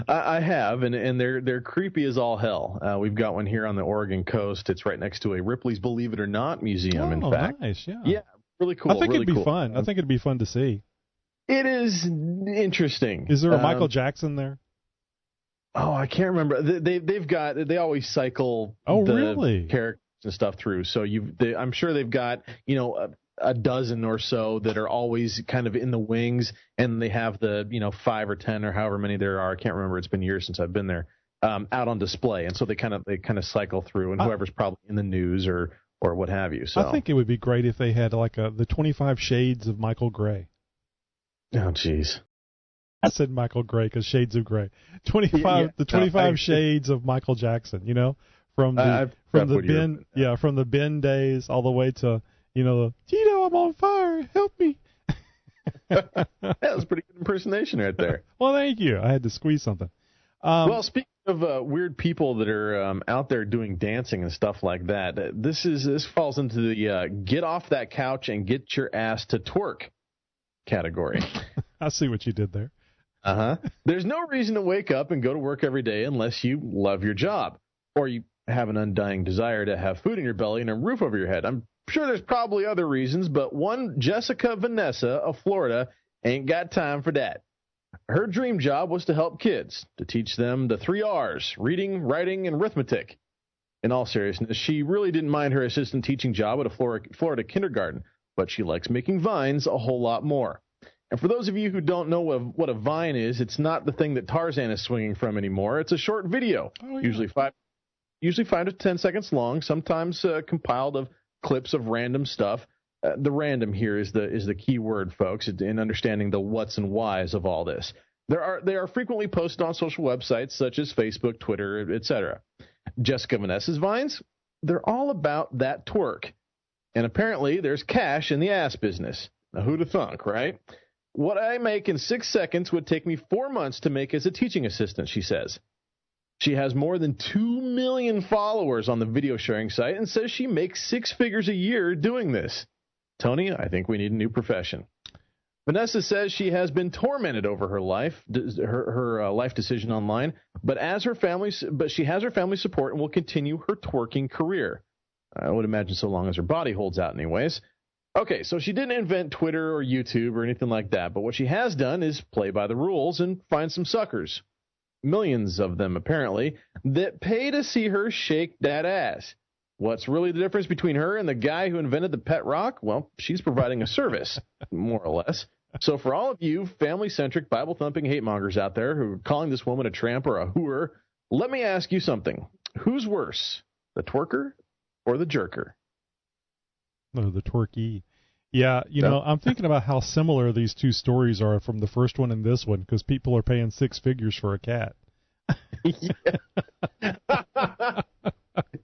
I have, and they're creepy as all hell. We've got one here on the Oregon coast. It's right next to a Ripley's Believe It or Not museum, in fact. Nice, yeah. Yeah, really cool. I think really it'd be cool. fun. I think it'd be fun to see. It is interesting. Is there a Michael Jackson there? Oh, I can't remember. They always cycle really? characters and stuff through. So I'm sure they've got, a dozen or so that are always kind of in the wings, and they have the 5 or 10 or however many there are. I can't remember. It's been years since I've been there. Out on display, and so they kind of cycle through, and whoever's probably in the news or what have you. So I think it would be great if they had like the 25 Shades of Michael Gray. Oh, jeez. I said Michael Gray because Shades of Gray. 25 Shades of Michael Jackson. From the Ben days all the way to Tito, I'm on fire, help me. That was a pretty good impersonation right there. Well, thank you. I had to squeeze something. Well, speaking of weird people that are out there doing dancing and stuff like that, this falls into the get off that couch and get your ass to twerk category. I see what you did there. There's no reason to wake up and go to work every day unless you love your job or you have an undying desire to have food in your belly and a roof over your head. I'm sure there's probably other reasons, but one Jessica Vanessa of Florida ain't got time for that. Her dream job was to help kids, to teach them the 3 R's, reading, writing, and arithmetic. In all seriousness, she really didn't mind her assistant teaching job at a Florida kindergarten, but she likes making vines a whole lot more. And for those of you who don't know what a vine is, it's not the thing that Tarzan is swinging from anymore. It's a short video, usually 5 to 10 seconds long, sometimes compiled of clips of random stuff. The random here is the key word, folks, in understanding the what's and whys of all this. They are frequently posted on social websites such as Facebook, Twitter, etc. Jessica Vanessa's vines, they're all about that twerk. And apparently there's cash in the ass business. Now, who'd have thunk, right? What I make in 6 seconds would take me 4 months to make as a teaching assistant, she says. She has more than 2 million followers on the video sharing site and says she makes 6 figures a year doing this. Tony, I think we need a new profession. Vanessa says she has been tormented over her life decision online, but she has her family support and will continue her twerking career. I would imagine so long as her body holds out anyways. Okay, so she didn't invent Twitter or YouTube or anything like that, but what she has done is play by the rules and find some suckers. Millions of them, apparently, that pay to see her shake that ass. What's really the difference between her and the guy who invented the pet rock? Well, she's providing a service, more or less. So for all of you family-centric, Bible-thumping hate-mongers out there who are calling this woman a tramp or a hooer, let me ask you something. Who's worse, the twerker or the jerker? No, the twerky. Yeah, I'm thinking about how similar these two stories are from the first one and this one, because people are paying six figures for a cat.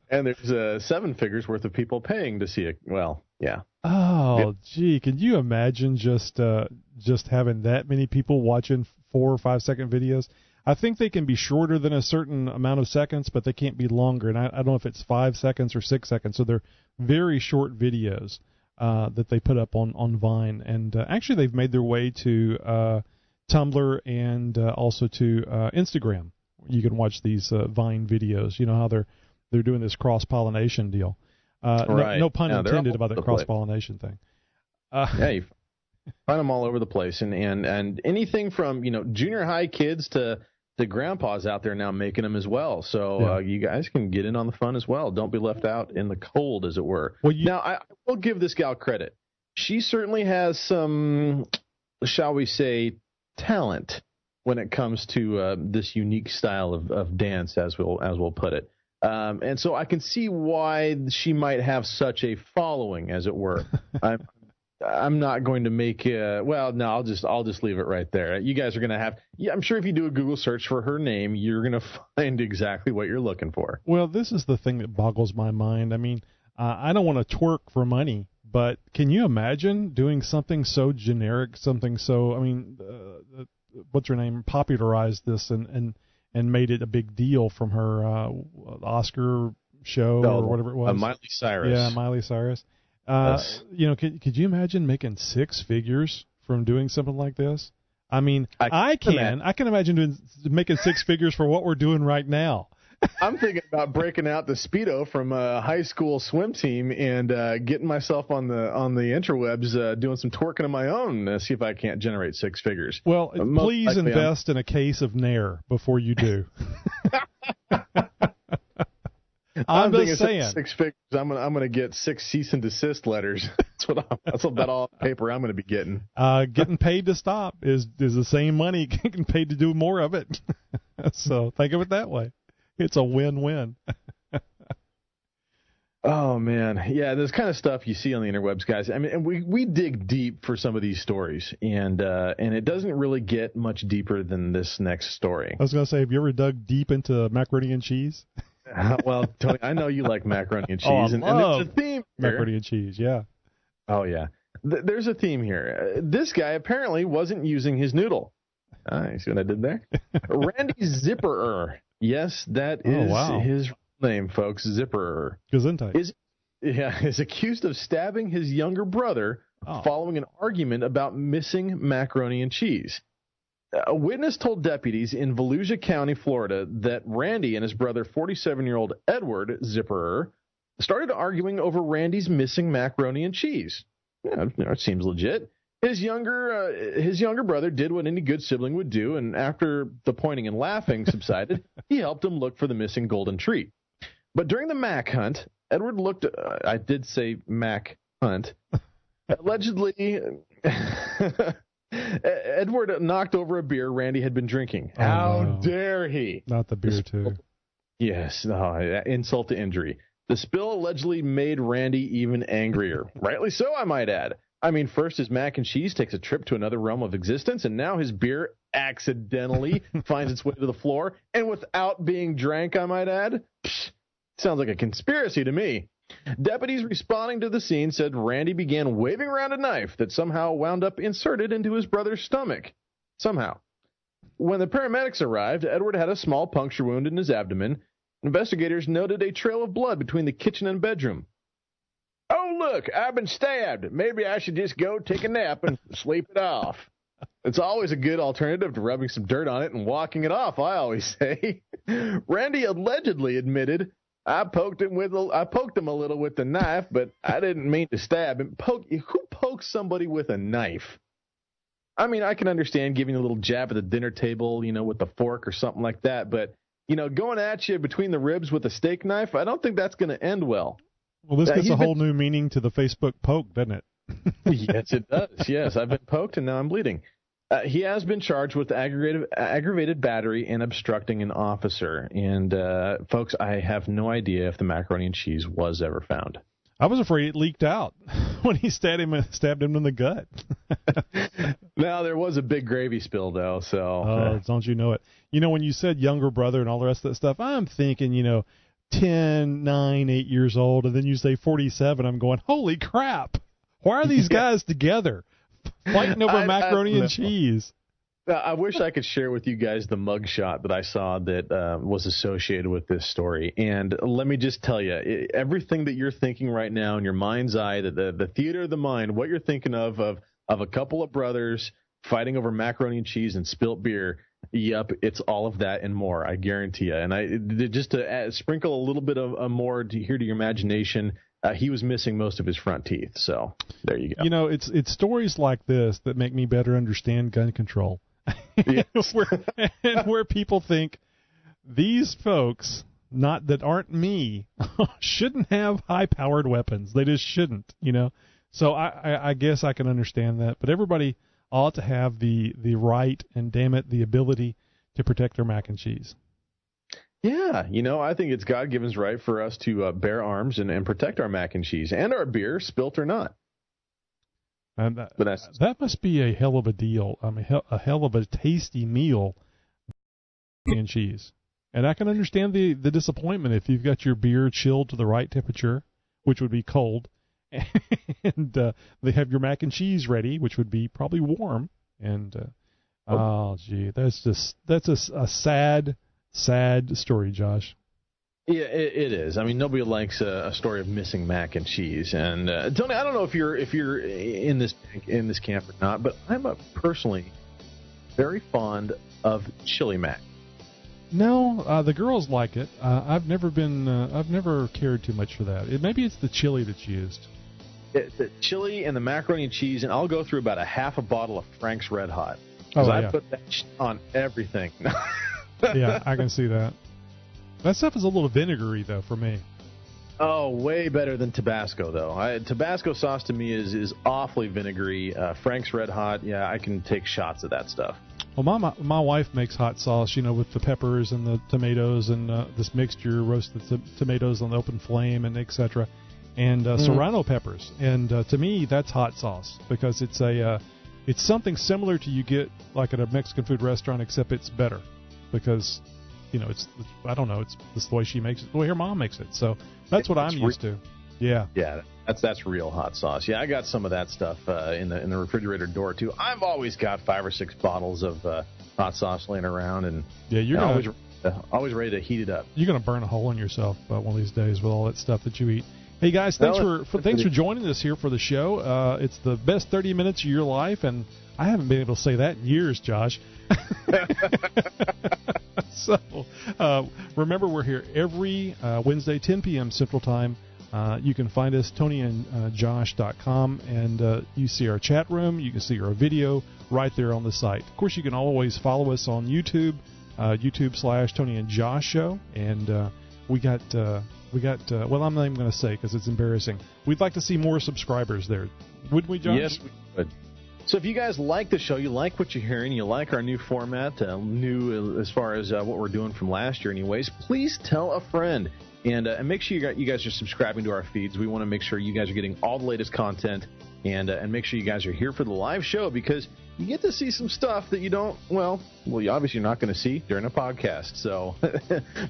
And there's seven figures worth of people paying to see it. Well, yeah. Oh, gee, can you imagine just having that many people watching 4 or 5 second videos? I think they can be shorter than a certain amount of seconds, but they can't be longer. And I don't know if it's 5 seconds or 6 seconds. So they're very short videos that they put up on Vine. And actually, they've made their way to Tumblr and also to Instagram. You can watch these Vine videos. You know how they're doing this cross-pollination deal. Right. No pun intended about the cross-pollination thing. Yeah, you find them all over the place, and anything from junior high kids to grandpas out there now making them as well. So you guys can get in on the fun as well. Don't be left out in the cold, as it were. Well, now, I will give this gal credit. She certainly has some, shall we say, talent when it comes to this unique style of dance, as we'll put it. And so I can see why she might have such a following, as it were. I'm not going to make I'll just leave it right there. You guys are going to have. Yeah, I'm sure if you do a Google search for her name, you're going to find exactly what you're looking for. Well, this is the thing that boggles my mind. I mean, I don't want to twerk for money, but can you imagine doing something so generic, something so? I mean, what's her name? Popularized this and made it a big deal from her Oscar show or whatever it was. Miley Cyrus. Yeah, Miley Cyrus. Yes. Could you imagine making six figures from doing something like this? I mean, I can imagine making six figures for what we're doing right now. I'm thinking about breaking out the Speedo from a high school swim team and getting myself on the interwebs, doing some twerking of my own, see if I can't generate six figures. Well, please invest in a case of Nair before you do. I'm just saying. Six figures. I'm gonna get 6 cease and desist letters. That's about all paper I'm gonna be getting. Getting paid to stop is the same money getting paid to do more of it. So think of it that way. It's a win-win. Oh man, yeah, this kind of stuff you see on the interwebs, guys. I mean, and we dig deep for some of these stories, and it doesn't really get much deeper than this next story. I was gonna say, have you ever dug deep into macaroni and cheese? Well, Tony, I know you like macaroni and cheese, and there's a theme here. Macaroni and cheese, yeah. Oh yeah, there's a theme here. This guy apparently wasn't using his noodle. You see what I did there? Randy Zipperer. Yes, that is his name, folks. Zipperer. Gesundheit. Is accused of stabbing his younger brother following an argument about missing macaroni and cheese. A witness told deputies in Volusia County, Florida, that Randy and his brother, 47-year-old Edward Zipperer, started arguing over Randy's missing macaroni and cheese. Yeah, it seems legit. His younger brother did what any good sibling would do, and after the pointing and laughing subsided, he helped him look for the missing golden treat. But during the Mac hunt, Edward looked. I did say Mac hunt. Allegedly. Edward knocked over a beer Randy had been drinking. How dare he? Not the beer, too. Yes, insult to injury. The spill allegedly made Randy even angrier. Rightly so, I might add. I mean, first his mac and cheese takes a trip to another realm of existence, and now his beer accidentally finds its way to the floor, and without being drank, I might add. Sounds like a conspiracy to me. Deputies responding to the scene said Randy began waving around a knife that somehow wound up inserted into his brother's stomach. Somehow. When the paramedics arrived, Edward had a small puncture wound in his abdomen. Investigators noted a trail of blood between the kitchen and bedroom. Oh, look, I've been stabbed. Maybe I should just go take a nap and sleep it off. It's always a good alternative to rubbing some dirt on it and walking it off, I always say. Randy allegedly admitted, I poked him a little with the knife, but I didn't mean to stab him. Who pokes somebody with a knife? I mean, I can understand giving a little jab at the dinner table, with the fork or something like that, but, going at you between the ribs with a steak knife, I don't think that's going to end well. Well, this gets a whole new meaning to the Facebook poke, doesn't it? Yes, it does. Yes, I've been poked and now I'm bleeding. He has been charged with aggravated battery and obstructing an officer. And, folks, I have no idea if the macaroni and cheese was ever found. I was afraid it leaked out when he stabbed him in the gut. Now, there was a big gravy spill, though, so... Oh, don't you know it. When you said younger brother and all the rest of that stuff, I'm thinking, 10, 9, 8 years old, and then you say 47, I'm going, holy crap! Why are these guys together fighting over macaroni and cheese? I wish I could share with you guys the mugshot that I saw that was associated with this story. And let me just tell you, everything that you're thinking right now in your mind's eye, the theater of the mind, what you're thinking of a couple of brothers fighting over macaroni and cheese and spilt beer, yep, it's all of that and more, I guarantee you. And just to sprinkle a little bit of more to your imagination, he was missing most of his front teeth. So there you go. It's stories like this that make me better understand gun control. Yes. where people think these folks, not that aren't me, shouldn't have high-powered weapons. They just shouldn't, So I guess I can understand that. But everybody ought to have the right and, damn it, the ability to protect their mac and cheese. Yeah, I think it's God-given's right for us to bear arms and protect our mac and cheese and our beer, spilt or not. And that must be a hell of a deal. I mean, a hell of a tasty meal, and cheese. And I can understand the disappointment if you've got your beer chilled to the right temperature, which would be cold, and they have your mac and cheese ready, which would be probably warm. And that's a sad story, Josh. Yeah, it is. I mean, nobody likes a story of missing mac and cheese. And Tony, I don't know if you're in this camp or not, but I'm personally very fond of chili mac. No, the girls like it. I've never cared too much for that. Maybe it's the chili that's used. The chili and the macaroni and cheese, and I'll go through about a half a bottle of Frank's Red Hot because I put that on everything. Yeah, I can see that. That stuff is a little vinegary, though, for me. Oh, way better than Tabasco, though. Tabasco sauce to me is awfully vinegary. Frank's Red Hot, yeah, I can take shots of that stuff. Well, my wife makes hot sauce, with the peppers and the tomatoes and this mixture, roasted tomatoes on the open flame and etc. And serrano peppers. And to me, that's hot sauce because it's something similar to you get like at a Mexican food restaurant, except it's better because it's the way she makes it, the way her mom makes it. So that's what I'm used to. Yeah. Yeah, that's real hot sauce. Yeah, I got some of that stuff in the refrigerator door too. I've always got 5 or 6 bottles of hot sauce laying around, and you're always ready to heat it up. You're gonna burn a hole in yourself one of these days with all that stuff that you eat. Hey guys, thanks for joining us here for the show. It's the best 30 minutes of your life, and I haven't been able to say that in years, Josh. So, remember, we're here every Wednesday, 10 p.m. Central Time. You can find us, TonyandJosh.com, and you see our chat room. You can see our video right there on the site. Of course, you can always follow us on YouTube, YouTube/TonyandJosh Show, and we got. Well, I'm not even going to say because it's embarrassing. We'd like to see more subscribers there, wouldn't we, Josh? Yes, we would. So if you guys like the show, you like what you're hearing, you like our new format, new as far as what we're doing from last year anyways, please tell a friend. And make sure you guys are subscribing to our feeds. We want to make sure you guys are getting all the latest content, and make sure you guys are here for the live show because you get to see some stuff that you don't, you obviously you're not going to see during a podcast. So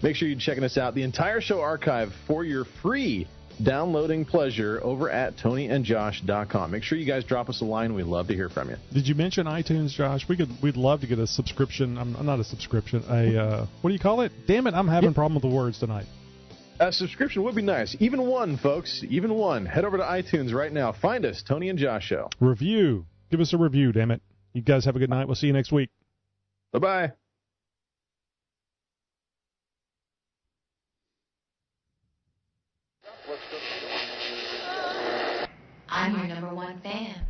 make sure you're checking us out. The entire show archive for your free downloading pleasure over at TonyandJosh.com. Make sure you guys drop us a line. We'd love to hear from you. Did you mention iTunes, Josh? We'd love to get a subscription. Not a subscription. What do you call it? Damn it! I'm having a problem with the words tonight. A subscription would be nice. Even one, folks. Even one. Head over to iTunes right now. Find us, Tony and Josh Show. Review. Give us a review, damn it. You guys have a good night. We'll see you next week. Bye-bye. I'm your number one fan.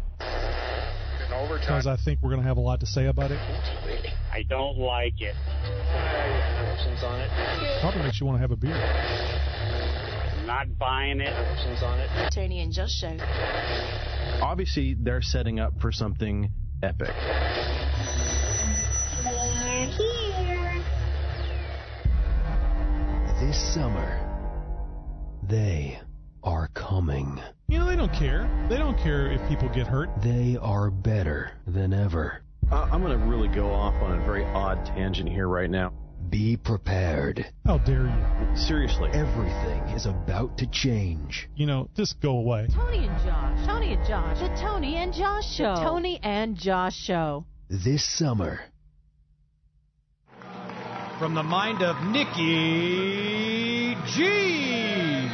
Because I think we're going to have a lot to say about it. I don't like it. On it. Probably makes you want to have a beer. Not buying it. On it. Tony and Josh Show. Obviously, they're setting up for something epic. They're here. This summer, they are coming. You know, they don't care. They don't care if people get hurt. They are better than ever. I'm going to really go off on a very odd tangent here right now. Be prepared. How dare you? Seriously. Everything is about to change. You know, just go away. Tony and Josh. Tony and Josh. The Tony and Josh Show. The Tony and Josh Show. This summer. From the mind of Nikki G.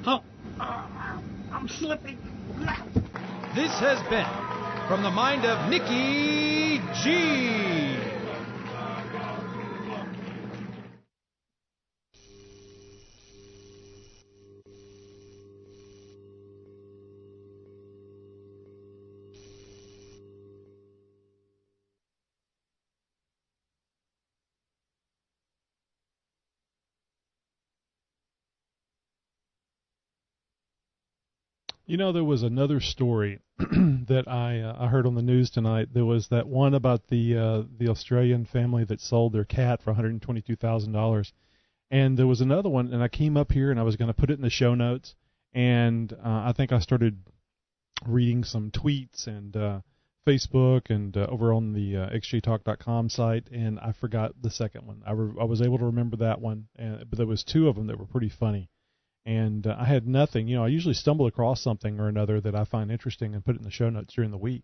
Oh, I'm slipping. This has been From the Mind of Nikki G. You know, there was another story that I heard on the news tonight. There was that one about the Australian family that sold their cat for $122,000, and there was another one. And I came up here and I was going to put it in the show notes, and I think I started reading some tweets and Facebook and over on the xjtalk.com site, and I forgot the second one. I was able to remember that one, but there was two of them that were pretty funny. And I had nothing. You know, I usually stumble across something or another that I find interesting and put it in the show notes during the week.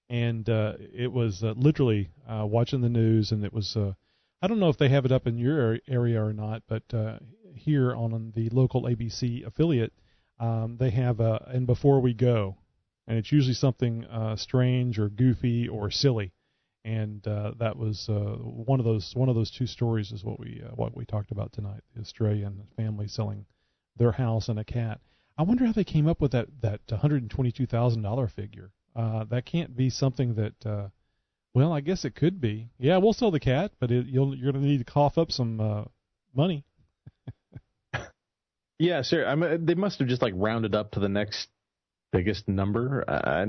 And it was literally watching the news, and it was, I don't know if they have it up in your area or not, but here on the local ABC affiliate, they have And Before We Go. And it's usually something strange or goofy or silly. And that was one of those two stories is what we talked about tonight, the Australian family selling their house and a cat. I wonder how they came up with that $122,000 figure. That can't be something that. Well, I guess it could be. Yeah, we'll sell the cat, but you're going to need to cough up some money. Yeah, sure. They must have just like rounded up to the next biggest number. I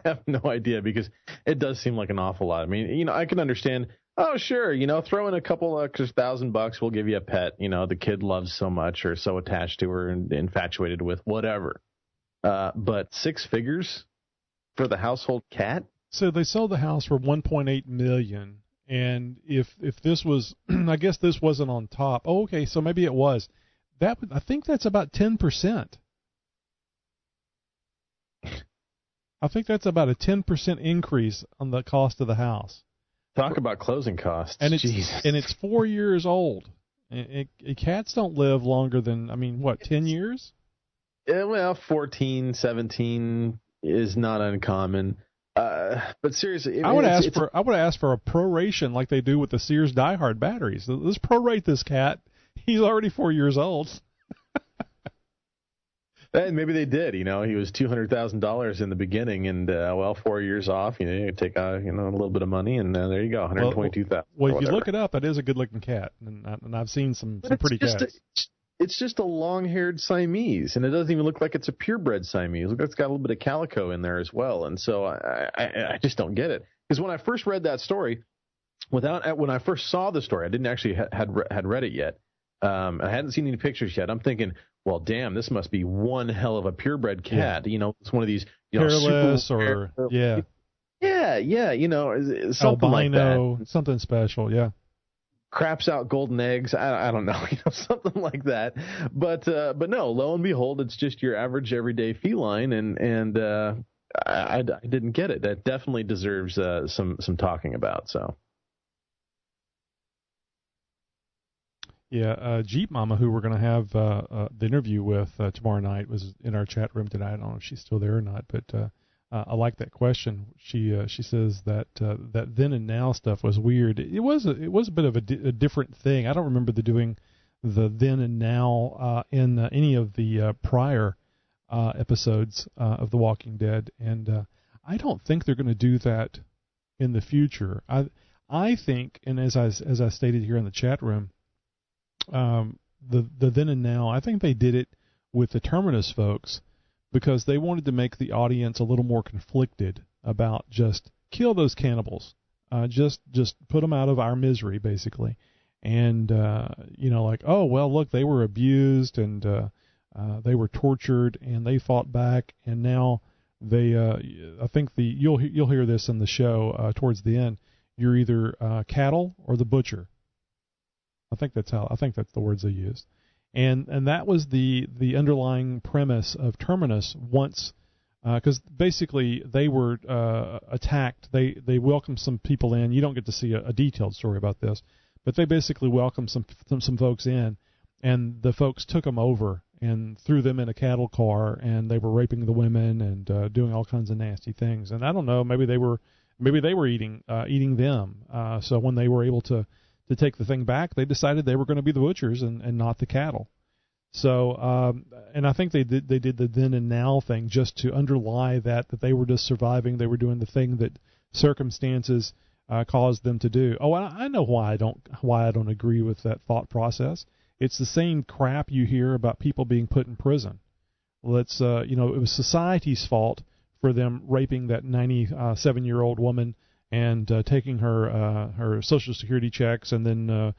have no idea, because it does seem like an awful lot. I mean, you know, I can understand. Oh, sure. You know, throw in a couple extra $1,000, we'll give you a pet. You know, the kid loves so much or so attached to her and infatuated with, whatever. But six figures for the household cat? So they sold the house for $1.8 million. And if this was, I guess this wasn't on top. Oh, okay. So maybe it was. I think that's about 10%. I think that's about a 10% increase on the cost of the house. Talk about closing costs. And Jesus. it's 4 years old. Cats don't live longer than, 10 years? Well, 14, 17 is not uncommon. But seriously, I would ask for a proration like they do with the Sears Die Hard batteries. Let's prorate this cat. He's already 4 years old. And maybe they did. You know, he was $200,000 in the beginning, and 4 years off. You know, you take a little bit of money, and there you go, $122,000. Well, if you look it up, it is a good-looking cat, and I've seen some pretty cats. It's just a long-haired Siamese, and it doesn't even look like it's a purebred Siamese. Look, it's got a little bit of calico in there as well, and so I just don't get it. Because when I first read that story, when I first saw the story, I didn't actually had read it yet. I hadn't seen any pictures yet. I'm thinking, well, damn, this must be one hell of a purebred cat. Yeah. You know, it's one of these, hairless super or yeah, you know, something albino, like that. Something special, yeah. Craps out golden eggs. I don't know, something like that. But no, lo and behold, it's just your average everyday feline, and I didn't get it. That definitely deserves some talking about. So. Yeah, Jeep Mama, who we're going to have the interview with tomorrow night, was in our chat room tonight. I don't know if she's still there or not, but I like that question. She says that that then and now stuff was weird. It was a bit of a different thing. I don't remember doing the then and now in any of the prior episodes of The Walking Dead, and I don't think they're going to do that in the future. I think, and as I stated here in the chat room. the then and now. I think they did it with the Terminus folks because they wanted to make the audience a little more conflicted about just kill those cannibals, just put them out of our misery, basically. And like, oh well, look, they were abused and they were tortured and they fought back, and now they I think you'll hear this in the show towards the end. You're either cattle or the butcher. I think that's the words they used, and that was the underlying premise of Terminus once, because basically they were attacked. They welcomed some people in. You don't get to see a detailed story about this, but they basically welcomed some folks in, and the folks took them over and threw them in a cattle car, and they were raping the women and doing all kinds of nasty things. And I don't know, maybe they were eating them. So when they were able to take the thing back, they decided they were going to be the butchers and not the cattle. So and I think they did the then and now thing just to underlie that they were just surviving. They were doing the thing that circumstances caused them to do. Oh, I know why I don't agree with that thought process. It's the same crap you hear about people being put in prison. Well, it was society's fault for them raping that 97-year-old woman and taking her Social Security checks and then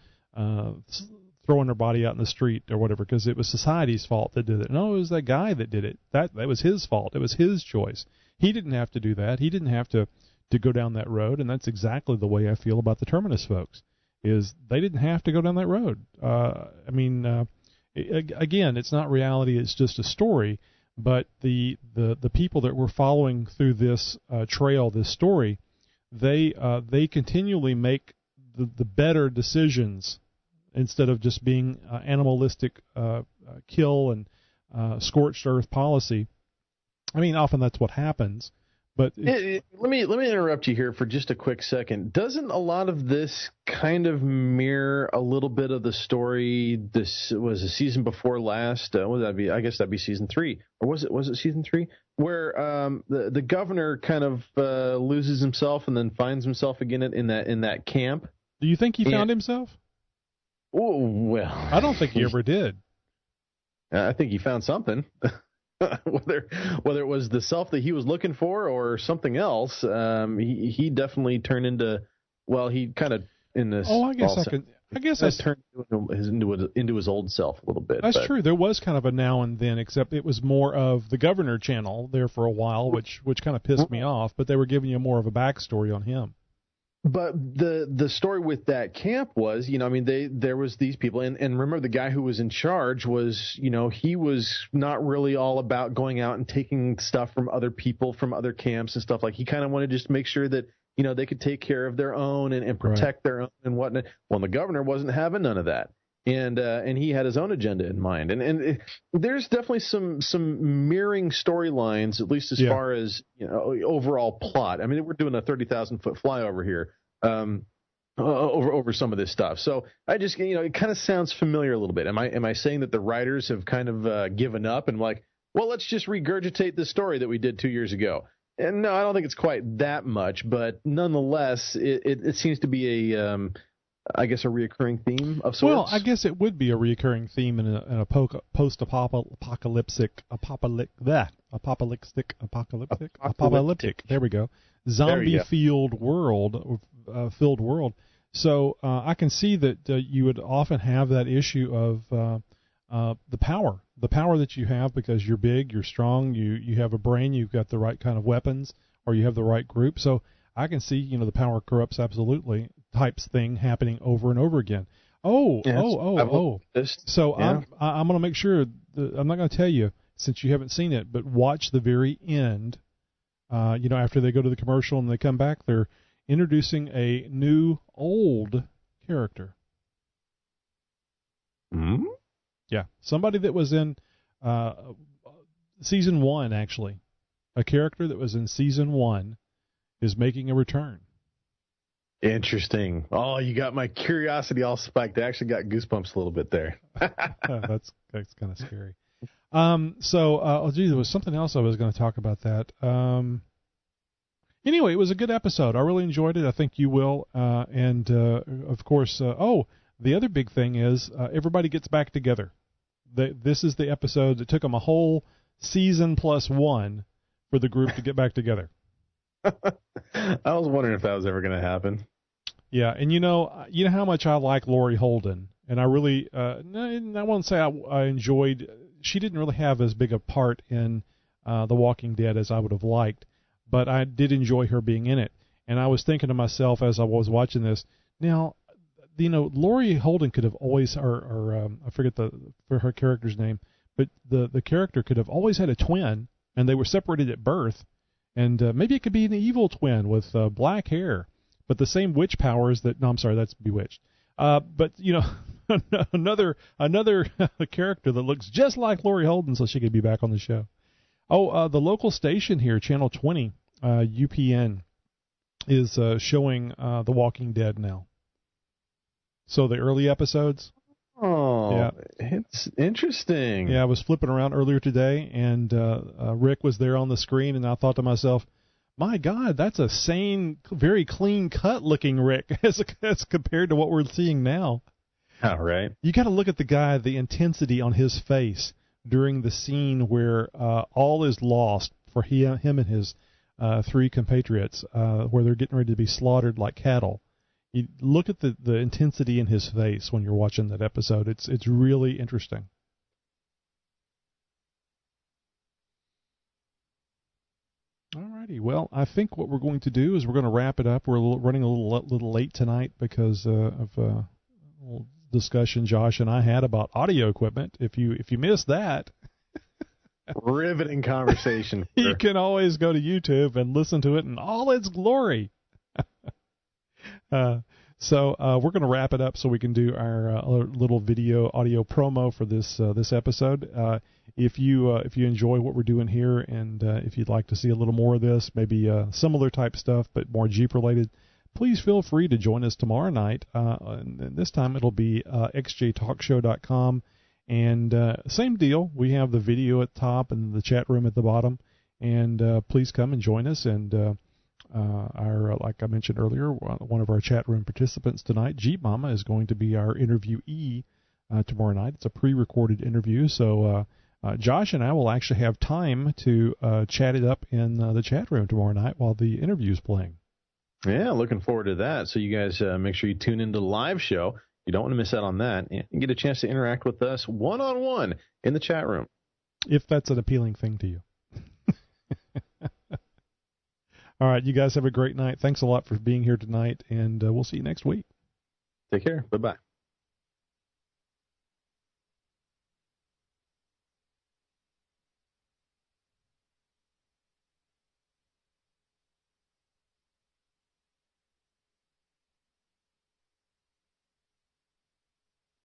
throwing her body out in the street or whatever, because it was society's fault that did it. No, it was that guy that did it. That was his fault. It was his choice. He didn't have to do that. He didn't have to go down that road, and that's exactly the way I feel about the Terminus folks. Is they didn't have to go down that road. Again, it's not reality; it's just a story. But the people that we're following through this trail, this story, they continually make the better decisions instead of just being animalistic kill and scorched earth policy. I mean, often that's what happens. But let me interrupt you here for just a quick second. Doesn't a lot of this kind of mirror a little bit of the story? This was a season before last. What would that be? I guess that'd be season 3, or was it season 3? Where the governor kind of loses himself and then finds himself again in that camp. Do you think he found himself? Oh well, I don't think he ever did. I think he found something. Whether it was the self that he was looking for or something else, he definitely turned into, well, he kind of in this. Oh, I guess that's turned into his old self a little bit. That's true. There was kind of a now and then, except it was more of the Governor channel there for a while, which kind of pissed me off. But they were giving you more of a backstory on him. But the story with that camp was, there was these people, and remember the guy who was in charge was, he was not really all about going out and taking stuff from other people, from other camps and stuff. Like, he kind of wanted to just make sure that, they could take care of their own and protect their own and whatnot. Well, the governor wasn't having none of that. And he had his own agenda in mind. And there's definitely some mirroring storylines, at least as far as, overall plot. I mean, we're doing a 30,000-foot flyover here over some of this stuff. So I just, it kind of sounds familiar a little bit. Am I saying that the writers have kind of given up and like, well, let's just regurgitate the story that we did 2 years ago? And no, I don't think it's quite that much, but nonetheless, it seems to be a reoccurring theme of sorts. Well, I guess it would be a reoccurring theme in a post-apocalyptic, there we go, zombie-filled world. So I can see that you would often have that issue of the power that you have because you're big, you're strong, you have a brain, you've got the right kind of weapons, or you have the right group. So I can see, the power corrupts absolutely types thing happening over and over again. So I'm going to make sure I'm not going to tell you since you haven't seen it, but watch the very end. After they go to the commercial and they come back, they're introducing a new old character. Hmm? Yeah, somebody that was in season 1, actually. A character that was in season 1 is making a return. Interesting. Oh, you got my curiosity all spiked. I actually got goosebumps a little bit there. That's kind of scary. There was something else I was going to talk about that. Anyway, it was a good episode. I really enjoyed it. I think you will. Of course, The other big thing is everybody gets back together. This is the episode that took them a whole season plus one for the group to get back together. I was wondering if that was ever going to happen. Yeah, and you know how much I like Lori Holden, and I really, I won't say I enjoyed. She didn't really have as big a part in The Walking Dead as I would have liked, but I did enjoy her being in it. And I was thinking to myself as I was watching this, now, Lori Holden could have always, or I forget her character's name, but the character could have always had a twin, and they were separated at birth, and maybe it could be an evil twin with black hair, but the same witch powers that. No, I'm sorry, that's Bewitched. But another character that looks just like Lori Holden, so she could be back on the show. Oh, the local station here, Channel 20, UPN, is showing The Walking Dead now. So the early episodes. Oh, yeah. It's interesting. Yeah, I was flipping around earlier today, and Rick was there on the screen, and I thought to myself, my God, that's a sane, very clean-cut looking Rick as compared to what we're seeing now. Oh, right. You got to look at the guy, the intensity on his face during the scene where all is lost for him and his three compatriots, where they're getting ready to be slaughtered like cattle. You look at the intensity in his face when you're watching that episode. It's really interesting. Alrighty, well, I think what we're going to do is we're going to wrap it up. We're running a little late tonight because of a little discussion Josh and I had about audio equipment. If you missed that, riveting conversation. You can always go to YouTube and listen to it in all its glory. So we're going to wrap it up so we can do our little audio promo for this episode. If you enjoy what we're doing here, and if you'd like to see a little more of this, maybe similar type stuff but more Jeep related, please feel free to join us tomorrow night. And this time it'll be xjtalkshow.com, and same deal. We have the video at the top and the chat room at the bottom, and please come and join us. And like I mentioned earlier, one of our chat room participants tonight, Jeep Mama, is going to be our interviewee tomorrow night. It's a pre-recorded interview, so Josh and I will actually have time to chat it up in the chat room tomorrow night while the interview is playing. Yeah, looking forward to that. So you guys make sure you tune into the live show. You don't want to miss out on that, and get a chance to interact with us one-on-one in the chat room. If that's an appealing thing to you. All right, you guys have a great night. Thanks a lot for being here tonight, and we'll see you next week. Take care. Bye-bye.